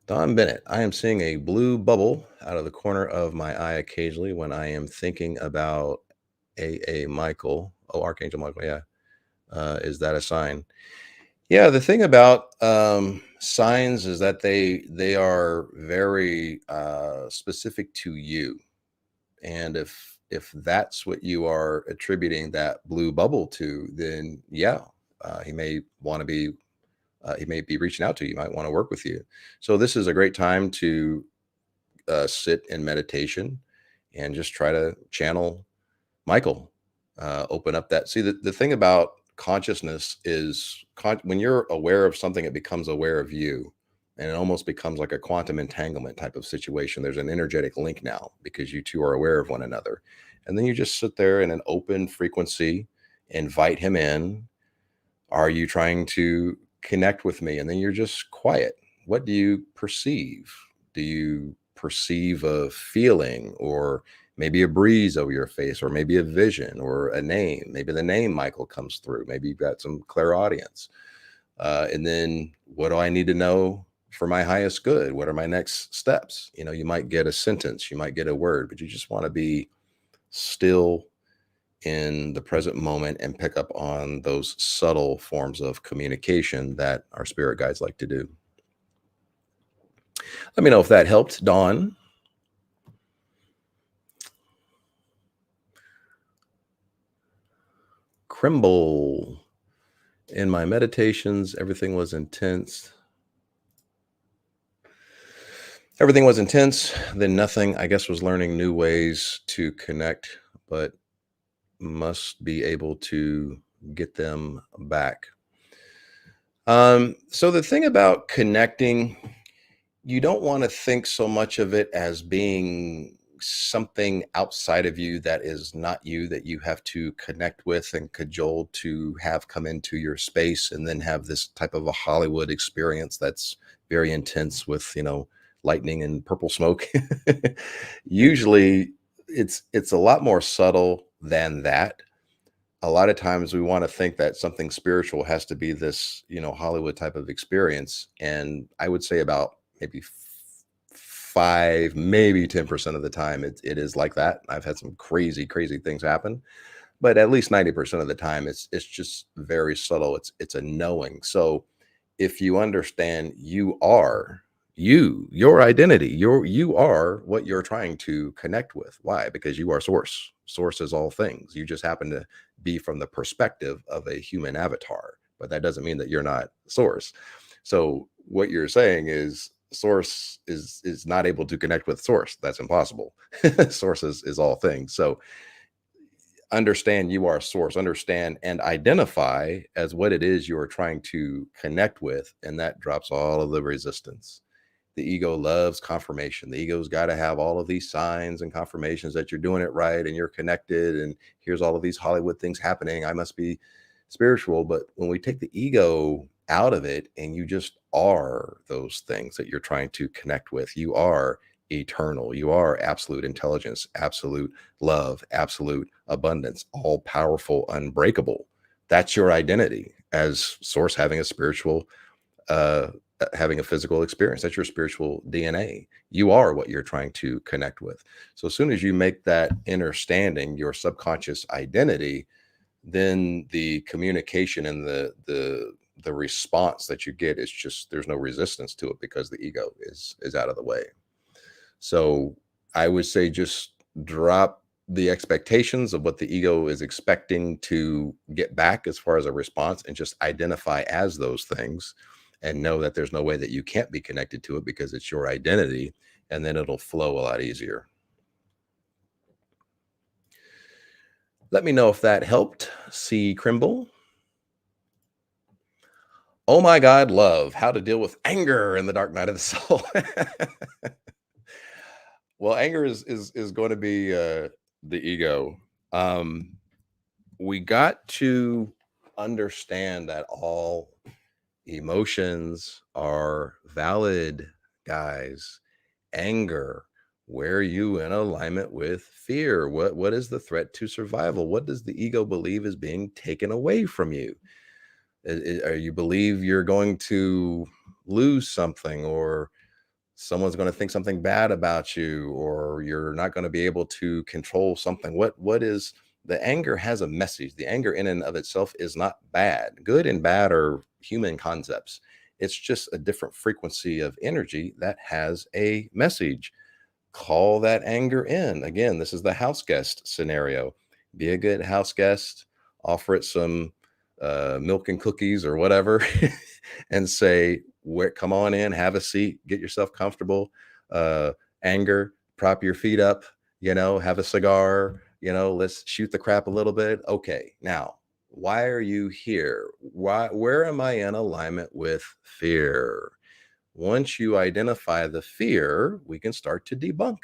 Don Bennett, I am seeing a blue bubble out of the corner of my eye occasionally when I am thinking about A.A. Michael. Oh, Archangel Michael. Yeah. Is that a sign? Yeah. The thing about signs is that they are very specific to you. And if that's what you are attributing that blue bubble to, then yeah, he may want to be he may be reaching out to you. You might want to work with you. So this is a great time to sit in meditation and just try to channel Michael. Open up that. See, the thing about consciousness is when you're aware of something, it becomes aware of you. And it almost becomes like a quantum entanglement type of situation. There's an energetic link now because you two are aware of one another. And then you just sit there in an open frequency, invite him in. Are you trying to connect with me? And then you're just quiet. What do you perceive? Do you perceive a feeling or maybe a breeze over your face or maybe a vision or a name? Maybe the name Michael comes through. Maybe you've got some clairaudience. And then what do I need to know for my highest good? What are my next steps? You might get a sentence, you might get a word, but you just want to be still in the present moment and pick up on those subtle forms of communication that our spirit guides like to do. Let me know if that helped, Dawn. Crimble. In my meditations, everything was intense. Everything was intense. Then nothing, I guess, was learning new ways to connect, but must be able to get them back. So the thing about connecting, you don't want to think so much of it as being something outside of you that is not you, that you have to connect with and cajole to have come into your space and then have this type of a Hollywood experience that's very intense with, lightning and purple smoke. Usually it's a lot more subtle than that. A lot of times we want to think that something spiritual has to be this, Hollywood type of experience. And I would say about maybe 5, maybe 10% of the time, it is like that. I've had some crazy, crazy things happen, but at least 90% of the time, it's just very subtle. It's a knowing. So if you understand your identity, you are what you're trying to connect with. Why? Because you are source. Source is all things. You just happen to be from the perspective of a human avatar, but that doesn't mean that you're not source. So what you're saying is source is not able to connect with source. That's impossible. Source is all things. So understand you are source, understand and identify as what it is you are trying to connect with, and that drops all of the resistance. The ego loves confirmation. The ego's got to have all of these signs and confirmations that you're doing it right and you're connected, and here's all of these Hollywood things happening. I must be spiritual. But when we take the ego out of it and you just are those things that you're trying to connect with, you are eternal. You are absolute intelligence, absolute love, absolute abundance, all powerful, unbreakable. That's your identity as source, having a spiritual having a physical experience. That's your spiritual DNA. You are what you're trying to connect with. So as soon as you make that understanding your subconscious identity, then the communication and the response that you get is just, there's no resistance to it because the ego is out of the way. So I would say just drop the expectations of what the ego is expecting to get back as far as a response, and just identify as those things and know that there's no way that you can't be connected to it because it's your identity, and then it'll flow a lot easier. Let me know if that helped. C. Crimble. Oh my God, love, how to deal with anger in the dark night of the soul. Well, anger is going to be the ego. Um, we got to understand that all emotions are valid, guys. Anger, where are you in alignment with fear? What is the threat to survival? What does the ego believe is being taken away from you? Are you believe you're going to lose something, or someone's going to think something bad about you, or you're not going to be able to control something? What is the anger? Has a message. The anger in and of itself is not bad. Good and bad are human concepts. It's just a different frequency of energy that has a message. Call that anger in. Again, this is the house guest scenario. Be a good house guest, offer it some milk and cookies or whatever, and say, where, come on in, have a seat, get yourself comfortable. Uh, Anger, prop your feet up, have a cigar, let's shoot the crap a little bit. Okay, now, why are you here? Where am I in alignment with fear? Once you identify the fear, we can start to debunk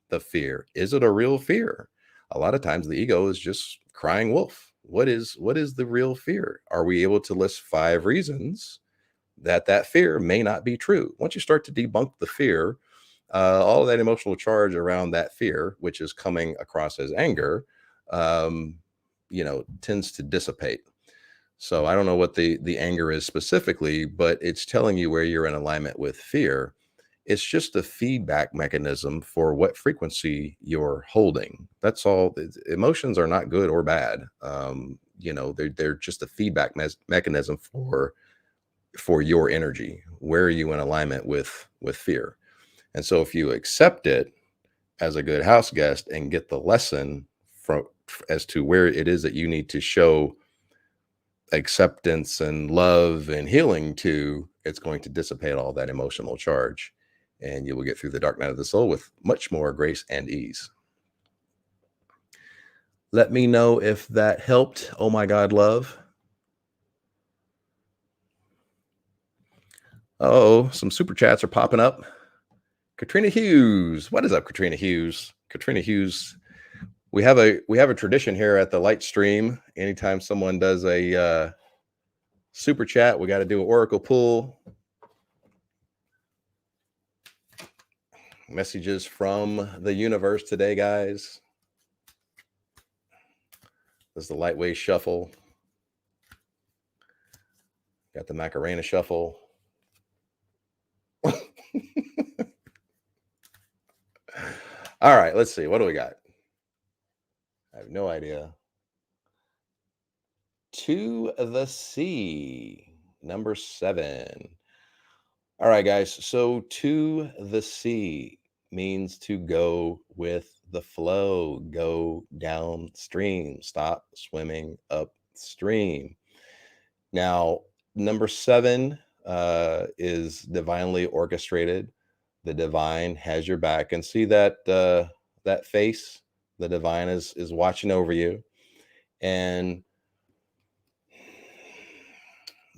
the fear. Is it a real fear? A lot of times the ego is just crying wolf. What is the real fear? Are we able to list 5 reasons that fear may not be true? Once you start to debunk the fear, all of that emotional charge around that fear, which is coming across as anger, um, tends to dissipate. So I don't know what the anger is specifically, but it's telling you where you're in alignment with fear. It's just a feedback mechanism for what frequency you're holding. That's all. Emotions are not good or bad. They're just a feedback mechanism for your energy. Where are you in alignment with fear? And so if you accept it as a good house guest and get the lesson from as to where it is that you need to show acceptance and love and healing to, it's going to dissipate all that emotional charge, and you will get through the dark night of the soul with much more grace and ease. Let me know if that helped. Oh my God, love. Oh, some super chats are popping up. Katrina Hughes. What is up, Katrina Hughes? Katrina Hughes. We have a tradition here at the Light Stream. Anytime someone does a super chat, we got to do an oracle pull. Messages from the universe today, guys. This is the lightweight shuffle. Got the Macarena shuffle. All right, let's see. What do we got? I have no idea. To the sea, number 7. All right, guys. So to the sea means to go with the flow, go downstream, stop swimming upstream. Now, number 7 is divinely orchestrated. The divine has your back, and see that face. The divine is watching over you, and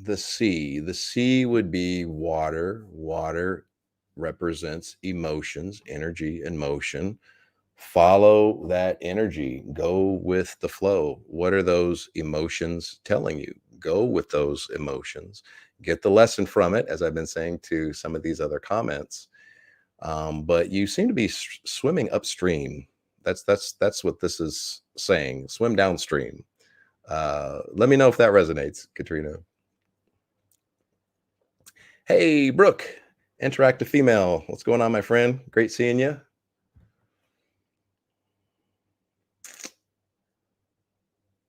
the sea would be water. Water represents emotions, energy, and motion. Follow that energy, go with the flow. What are those emotions telling you? Go with those emotions, get the lesson from it, as I've been saying to some of these other comments. But you seem to be swimming upstream. That's what this is saying. Swim downstream. Let me know if that resonates, Katrina. Hey, Brooke, interactive female. What's going on, my friend? Great seeing you.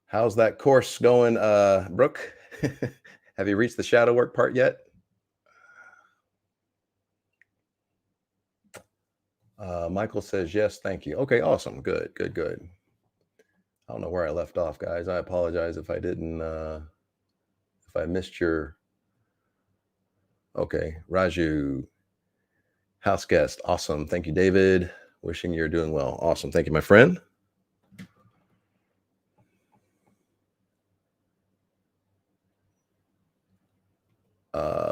How's that course going, Brooke? Have you reached the shadow work part yet? Michael says yes, thank you. Okay, awesome. Good, good, good. I don't know where I left off, guys. I apologize if I didn't, if I missed your. Okay, Raju, house guest. Awesome. Thank you, David. Wishing you're doing well. Awesome. Thank you, my friend.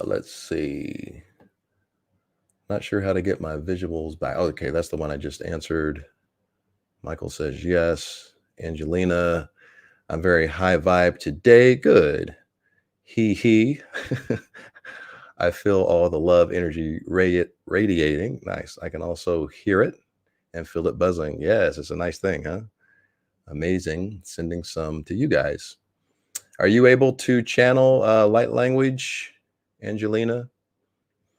Let's see. Not sure how to get my visuals back. Oh, okay, that's the one I just answered. Michael says yes. Angelina, I'm very high vibe today. Good. He. I feel all the love energy radiating. Nice. I can also hear it and feel it buzzing. Yes, it's a nice thing, huh? Amazing. Sending some to you guys. Are you able to channel light language, Angelina?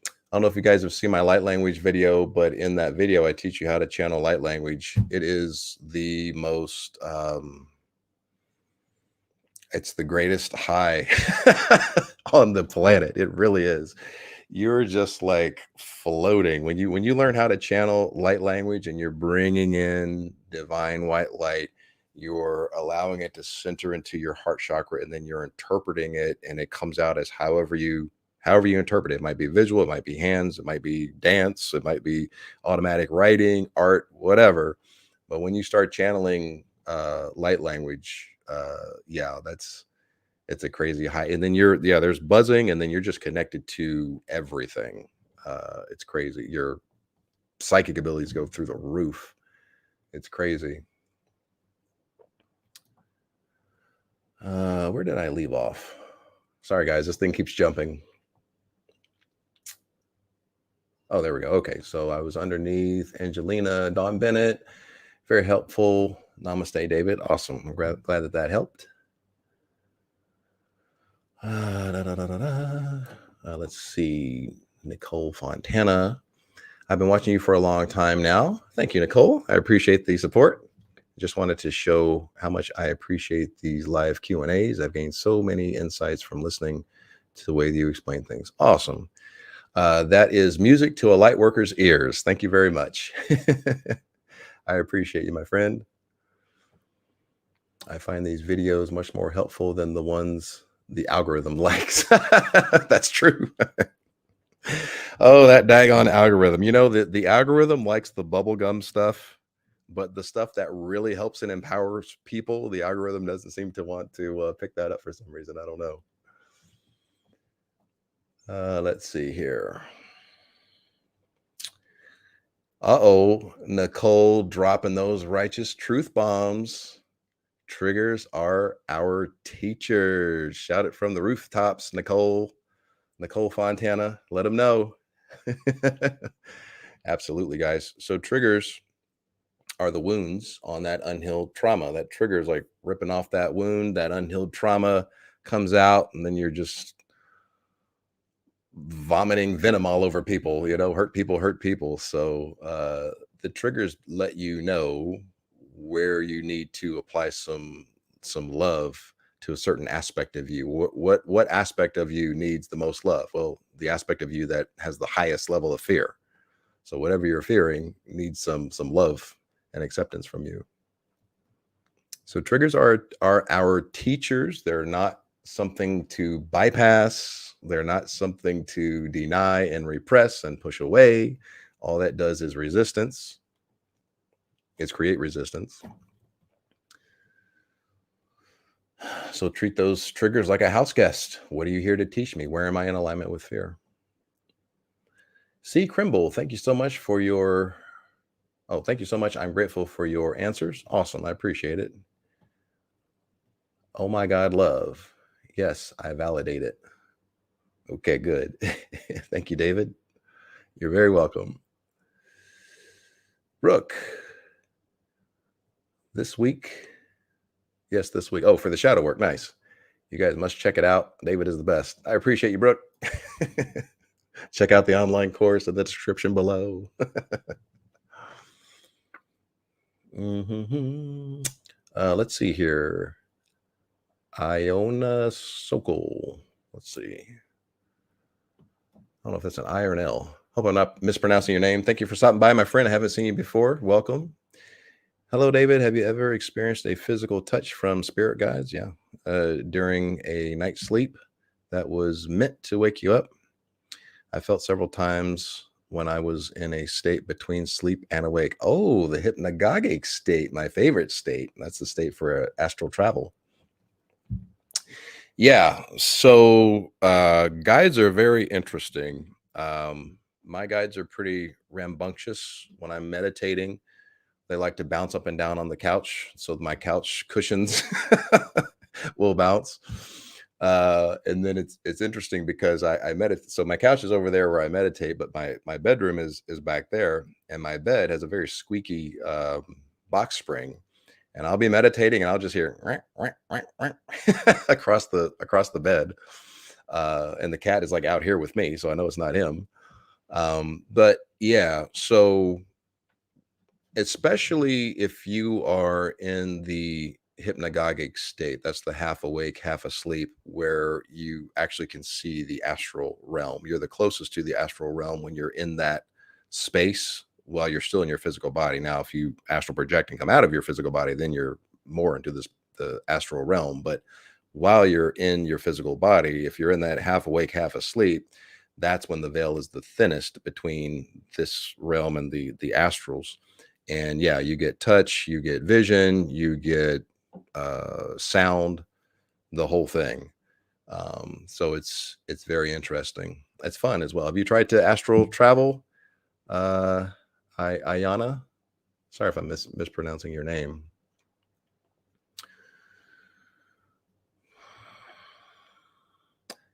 I don't know if you guys have seen my light language video, but in that video, I teach you how to channel light language. It is the most, it's the greatest high on the planet. It really is. You're just like floating when you learn how to channel light language and you're bringing in divine white light. You're allowing it to center into your heart chakra, and then you're interpreting it, and it comes out as however you interpret it. It might be visual, it might be hands, it might be dance, it might be automatic writing, art, whatever. But when you start channeling light language, yeah, it's a crazy high. And then there's buzzing, and then you're just connected to everything. It's crazy. Your psychic abilities go through the roof. It's crazy. Where did I leave off? Sorry, guys, this thing keeps jumping. Oh, there we go. Okay, so I was underneath Angelina, Dawn Bennett. Very helpful. Namaste, David. Awesome. I'm glad that helped. Let's see. Nicole Fontana. I've been watching you for a long time now. Thank you, Nicole. I appreciate the support. Just wanted to show how much I appreciate these live Q&As. I've gained so many insights from listening to the way that you explain things. Awesome. That is music to a light worker's ears. Thank you very much. I appreciate you, my friend. I find these videos much more helpful than the ones the algorithm likes. That's true. Oh, that daggone algorithm. You know, the algorithm likes the bubblegum stuff, but the stuff that really helps and empowers people, the algorithm doesn't seem to want to pick that up for some reason. I don't know. Let's see here. Uh-oh, Nicole dropping those righteous truth bombs. Triggers are our teachers. Shout it from the rooftops, Nicole Fontana. Let them know. Absolutely, guys. So triggers are the wounds on that unhealed trauma. That trigger is like ripping off that wound. That unhealed trauma comes out, and then you're just vomiting venom all over people. Hurt people. So the triggers let you know where you need to apply some love to a certain aspect of you. What aspect of you needs the most love? Well, the aspect of you that has the highest level of fear. So whatever you're fearing needs some love and acceptance from you. So triggers are our teachers. They're not something to bypass. They're not something to deny and repress and push away. All that does is resistance. It's create resistance. So treat those triggers like a house guest. What are you here to teach me? Where am I in alignment with fear? C. Crimble, thank you so much for your... Oh, thank you so much. I'm grateful for your answers. Awesome. I appreciate it. Oh my God, love. Yes, I validate it. Okay, good. Thank you, David. You're very welcome. Brooke, this week. Yes, this week. Oh, for the shadow work. Nice. You guys must check it out. David is the best. I appreciate you, Brooke. Check out the online course in the description below. Let's see here. Iona Sokol. Let's see. I don't know if that's an I or an L. Hope I'm not mispronouncing your name. Thank you for stopping by, my friend. I haven't seen you before. Welcome. Hello, David. Have you ever experienced a physical touch from spirit guides? Yeah. During a night's sleep that was meant to wake you up. I felt several times when I was in a state between sleep and awake. Oh, the hypnagogic state, my favorite state. That's the state for astral travel. Yeah. So guides are very interesting. My guides are pretty rambunctious when I'm meditating They like to bounce up and down on the couch, so my couch cushions will bounce. And then it's interesting because I meditate. So my couch is over there where I meditate, but my bedroom is back there, and my bed has a very squeaky box spring. And I'll be meditating, and I'll just hear across the bed. And the cat is like out here with me, so I know it's not him. But yeah, so especially if you are in the hypnagogic state, that's the half awake, half asleep, where you actually can see the astral realm. You're the closest to the astral realm when you're in that space while you're still in your physical body. Now, if you astral project and come out of your physical body, then you're more into the astral realm. But while you're in your physical body, if you're in that half awake, half asleep, that's when the veil is the thinnest between this realm and the astrals. And yeah, you get touch, you get vision, you get sound, the whole thing. So it's very interesting. It's fun as well. Have you tried to astral travel, Ayana? Sorry if I'm mispronouncing your name.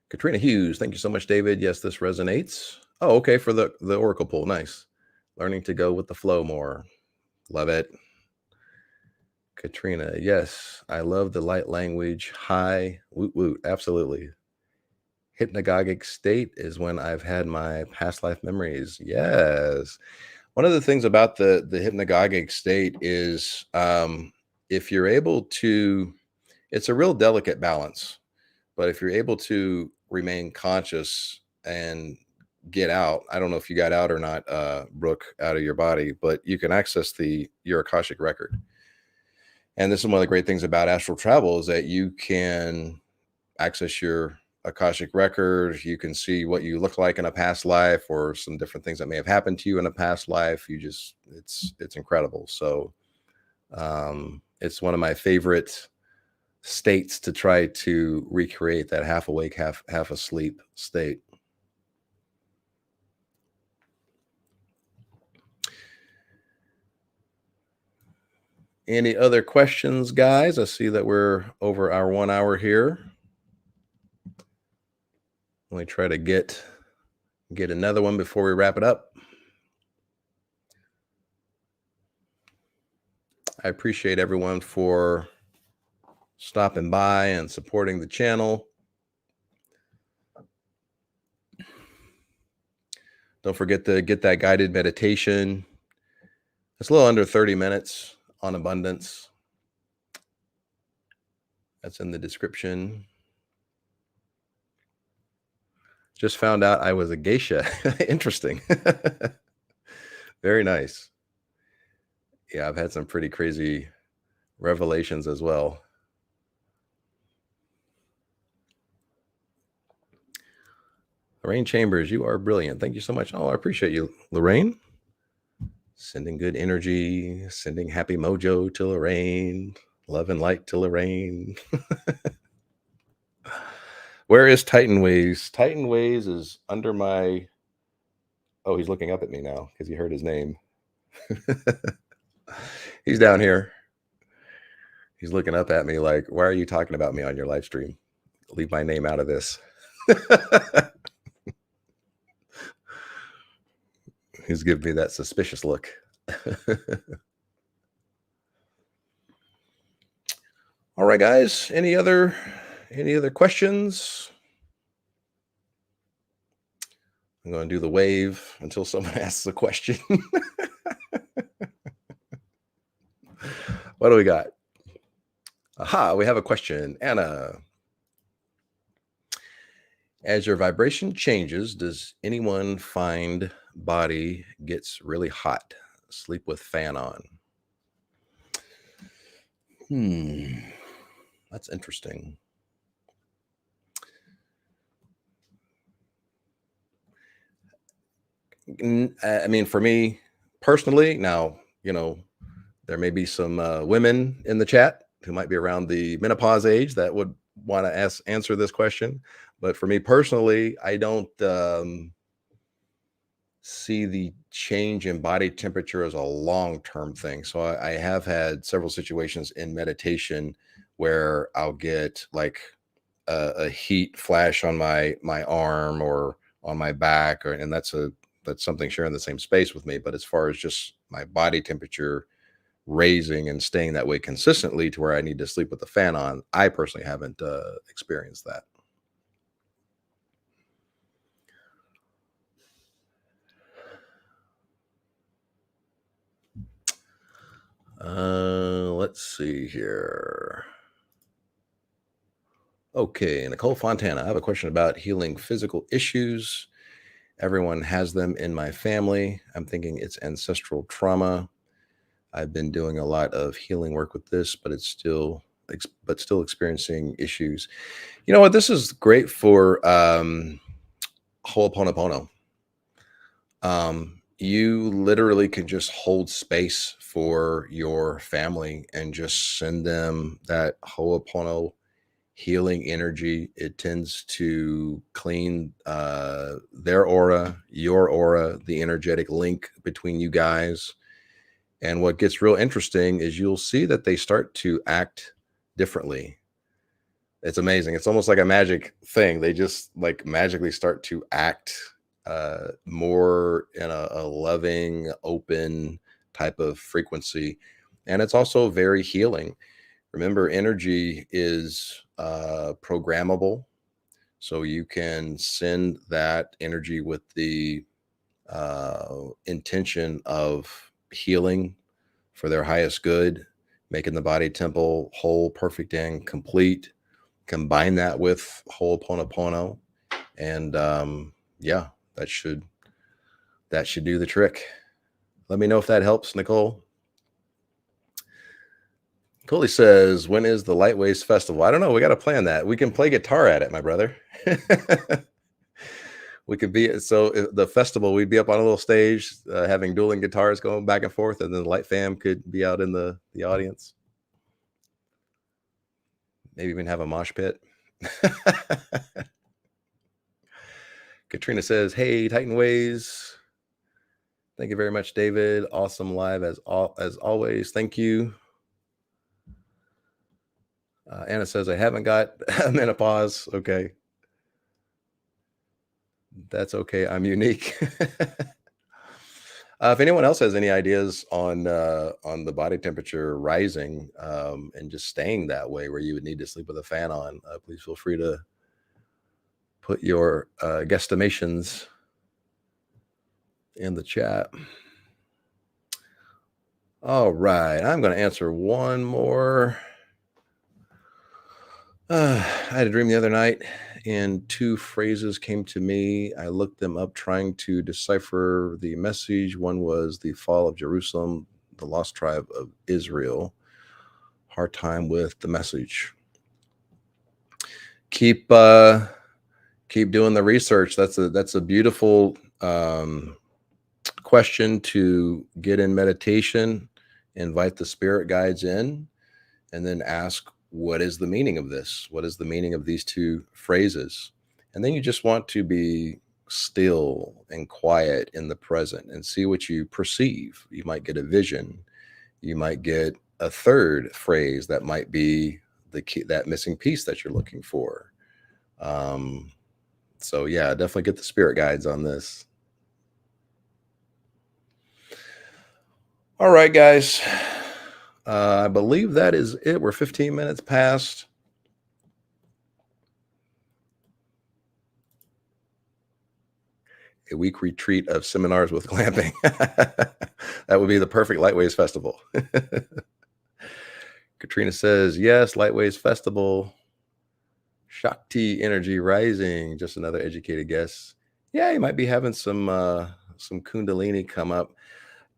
Katrina Hughes, thank you so much, David. Yes, this resonates. Oh, okay, for the Oracle pool. Nice. Learning to go with the flow more. Love it. Katrina, yes, I love the light language. Hi, woot woot, absolutely. Hypnagogic state is when I've had my past life memories. Yes. One of the things about the hypnagogic state is if you're able to, it's a real delicate balance, but if you're able to remain conscious and get out, I don't know if you got out or not, Brooke, out of your body, but you can access your Akashic record. And this is one of the great things about astral travel is that you can access your Akashic record. You can see what you look like in a past life or some different things that may have happened to you in a past life. It's incredible. So it's one of my favorite states to try to recreate, that half awake, half asleep state. Any other questions, guys? I see that we're over our 1 hour here. Let me try to get another one before we wrap it up. I appreciate everyone for stopping by and supporting the channel. Don't forget to get that guided meditation. It's a little under 30 minutes on abundance. That's in the description. Just found out I was a geisha. Interesting. Very nice. Yeah, I've had some pretty crazy revelations as well. Lorraine Chambers, you are brilliant. Thank you so much. Oh, I appreciate you, Lorraine. Sending good energy, sending happy mojo to Lorraine. Love and light to Lorraine. Where is Titan Ways? Titan Ways is under my... Oh, he's looking up at me now because he heard his name. He's down here. He's looking up at me like, why are you talking about me on your live stream? Leave my name out of this. He's giving me that suspicious look. All right, guys. Any other questions? I'm going to do the wave until someone asks a question. What do we got? Aha, we have a question. Anna. As your vibration changes, does anyone find body gets really hot? Sleep with fan on. That's interesting. I mean, for me personally, now, there may be some women in the chat who might be around the menopause age that would want to answer this question. But for me personally, I don't see the change in body temperature as a long-term thing. So I have had several situations in meditation where I'll get like a heat flash on my arm or on my back, or and that's something sharing the same space with me. But as far as just my body temperature raising and staying that way consistently to where I need to sleep with the fan on, I personally haven't experienced that. Let's see here. Okay, Nicole Fontana. I have a question about healing physical issues. Everyone has them in my family. I'm thinking it's ancestral trauma. I've been doing a lot of healing work with this, but it's still still experiencing issues. You know what? This is great for Ho'oponopono. You literally can just hold space for your family and just send them that Ho'opono healing energy. It tends to clean their aura, your aura, the energetic link between you guys. And what gets real interesting is you'll see that they start to act differently. It's amazing. It's almost like a magic thing. They just like magically start to act more in a loving, open type of frequency. And it's also very healing. Remember, energy is programmable. So you can send that energy with the intention of healing for their highest good, making the body temple whole, perfect, and complete. Combine that with Ho'oponopono, and yeah, that should do the trick. Let me know if that helps, Nicole. Coley says, "When is the Lightways Festival?" I don't know. We got to plan that. We can play guitar at it, my brother. We could be the festival. We'd be up on a little stage, having dueling guitars going back and forth, and then the Light Fam could be out in the audience. Maybe even have a mosh pit. Katrina says, "Hey, Titan Ways. Thank you very much, David. Awesome live as always. Thank you." Anna says, "I haven't got menopause." Okay, that's okay. I'm unique. If anyone else has any ideas on the body temperature rising and just staying that way, where you would need to sleep with a fan on, please feel free to put your guesstimations in the chat. All right, I'm going to answer one more. I had a dream the other night, and two phrases came to me. I looked them up trying to decipher the message. One was the fall of Jerusalem, the lost tribe of Israel. Hard time with the message. Keep doing the research. That's a beautiful question to get in meditation. Invite the spirit guides in, and then ask, what is the meaning of this? What is the meaning of these two phrases? And then you just want to be still and quiet in the present and see what you perceive. You might get a vision. You might get a third phrase that might be the key, that missing piece that you're looking for. So yeah, definitely get the spirit guides on this. All right, guys. I believe that is it. We're 15 minutes past. A week retreat of seminars with glamping. That would be the perfect Lightways Festival. Katrina says, yes, Lightways Festival. Shakti energy rising. Just another educated guess. Yeah, you might be having some Kundalini come up.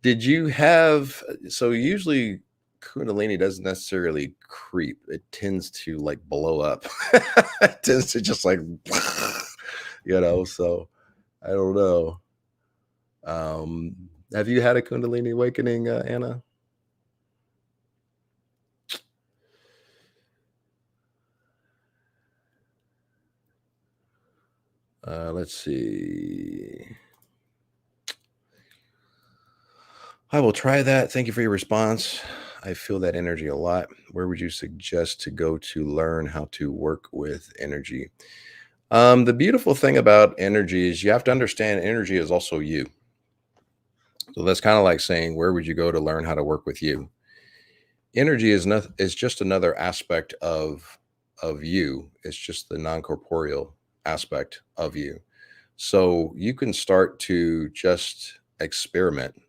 Did you have, so usually Kundalini doesn't necessarily creep. It tends to like blow up. It tends to just like, so I don't know. Have you had a Kundalini awakening, Anna? Let's see. I will try that. Thank you for your response. I feel that energy a lot. Where would you suggest to go to learn how to work with energy? The beautiful thing about energy is you have to understand energy is also you. So that's kind of like saying, where would you go to learn how to work with you? Energy is not is just another aspect of you. It's just the non-corporeal aspect of you. So you can start to just experiment,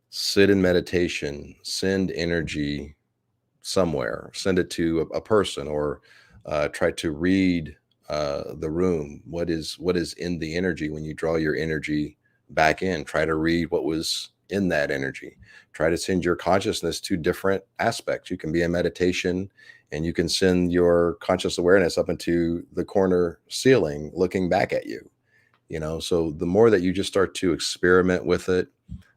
sit in meditation, send energy somewhere, send it to a person, or try to read the room. What is in the energy when you draw your energy back in? Try to read what was in that energy. Try to send your consciousness to different aspects. You can be in meditation and you can send your conscious awareness up into the corner ceiling looking back at you. So the more that you just start to experiment with it,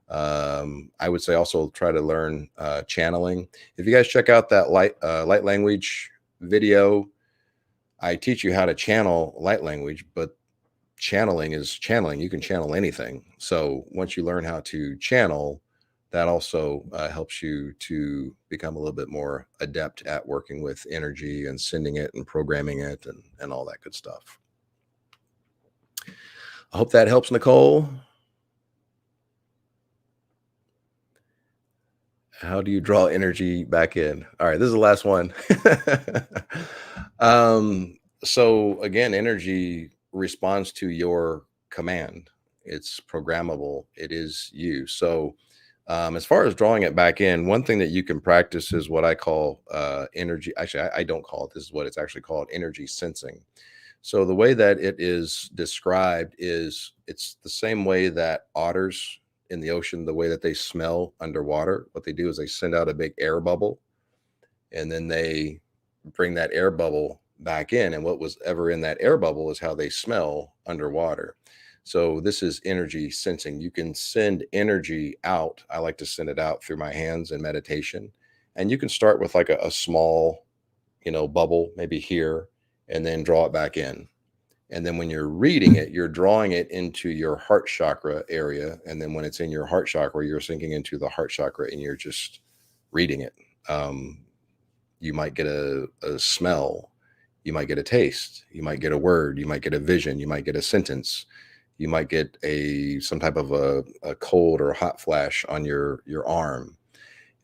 I would say also try to learn channeling. If you guys check out that light language video, I teach you how to channel light language, but channeling is channeling. You can channel anything. So once you learn how to channel, that also helps you to become a little bit more adept at working with energy and sending it and programming it and all that good stuff. I hope that helps, Nicole. How do you draw energy back in? All right, this is the last one. So again, energy responds to your command. It's programmable. It is you. So as far as drawing it back in, one thing that you can practice is what I call energy. Actually, I don't call it. This is what it's actually called: energy sensing. So the way that it is described is it's the same way that otters in the ocean, the way that they smell underwater. What they do is they send out a big air bubble and then they bring that air bubble back in. And what was ever in that air bubble is how they smell underwater. So this is energy sensing. You can send energy out. I like to send it out through my hands in meditation. And you can start with like a small, bubble, maybe here, and then draw it back in. And then when you're reading it, you're drawing it into your heart chakra area. And then when it's in your heart chakra, you're sinking into the heart chakra and you're just reading it. Um, you might get a smell. You might get a taste. You might get a word. You might get a vision. You might get a sentence. You might get some type of a cold or a hot flash on your arm.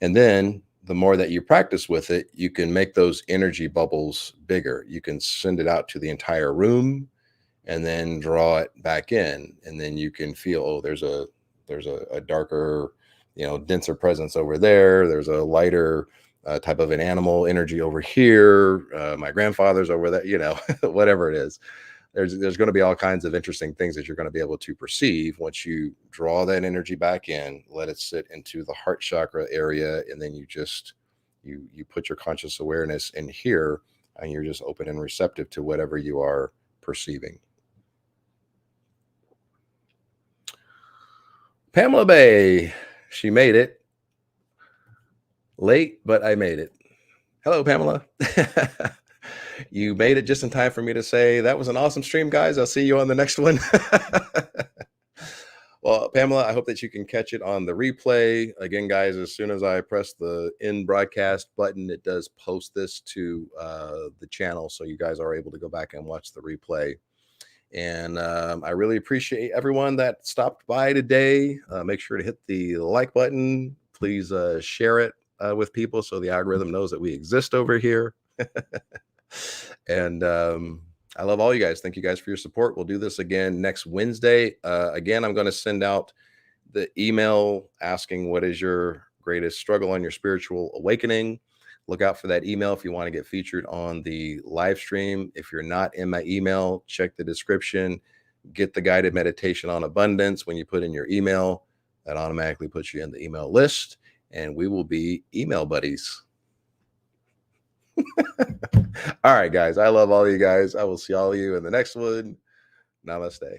And then the more that you practice with it, you can make those energy bubbles bigger. You can send it out to the entire room and then draw it back in. And then you can feel, oh, there's a darker, denser presence over there. There's a lighter type of an animal energy over here. My grandfather's over there, whatever it is. There's going to be all kinds of interesting things that you're going to be able to perceive once you draw that energy back in, let it sit into the heart chakra area, and then you put your conscious awareness in here, and you're just open and receptive to whatever you are perceiving. Pamela Bay, she made it late, but I made it. Hello, Pamela. You made it just in time for me to say that was an awesome stream, guys. I'll see you on the next one. Well, Pamela, I hope that you can catch it on the replay. Again, guys, as soon as I press the end broadcast button, it does post this to the channel. So you guys are able to go back and watch the replay. And I really appreciate everyone that stopped by today. Make sure to hit the like button. Please share it with people so the algorithm knows that we exist over here. And I love all you guys. Thank you guys for your support. We'll do this again next Wednesday. Again, I'm going to send out the email asking what is your greatest struggle on your spiritual awakening. Look out for that email if you want to get featured on the live stream. If you're not in my email, check the description. Get the guided meditation on abundance. When you put in your email, that automatically puts you in the email list, and we will be email buddies. All right, guys. I love all you guys. I will see all of you in the next one. Namaste.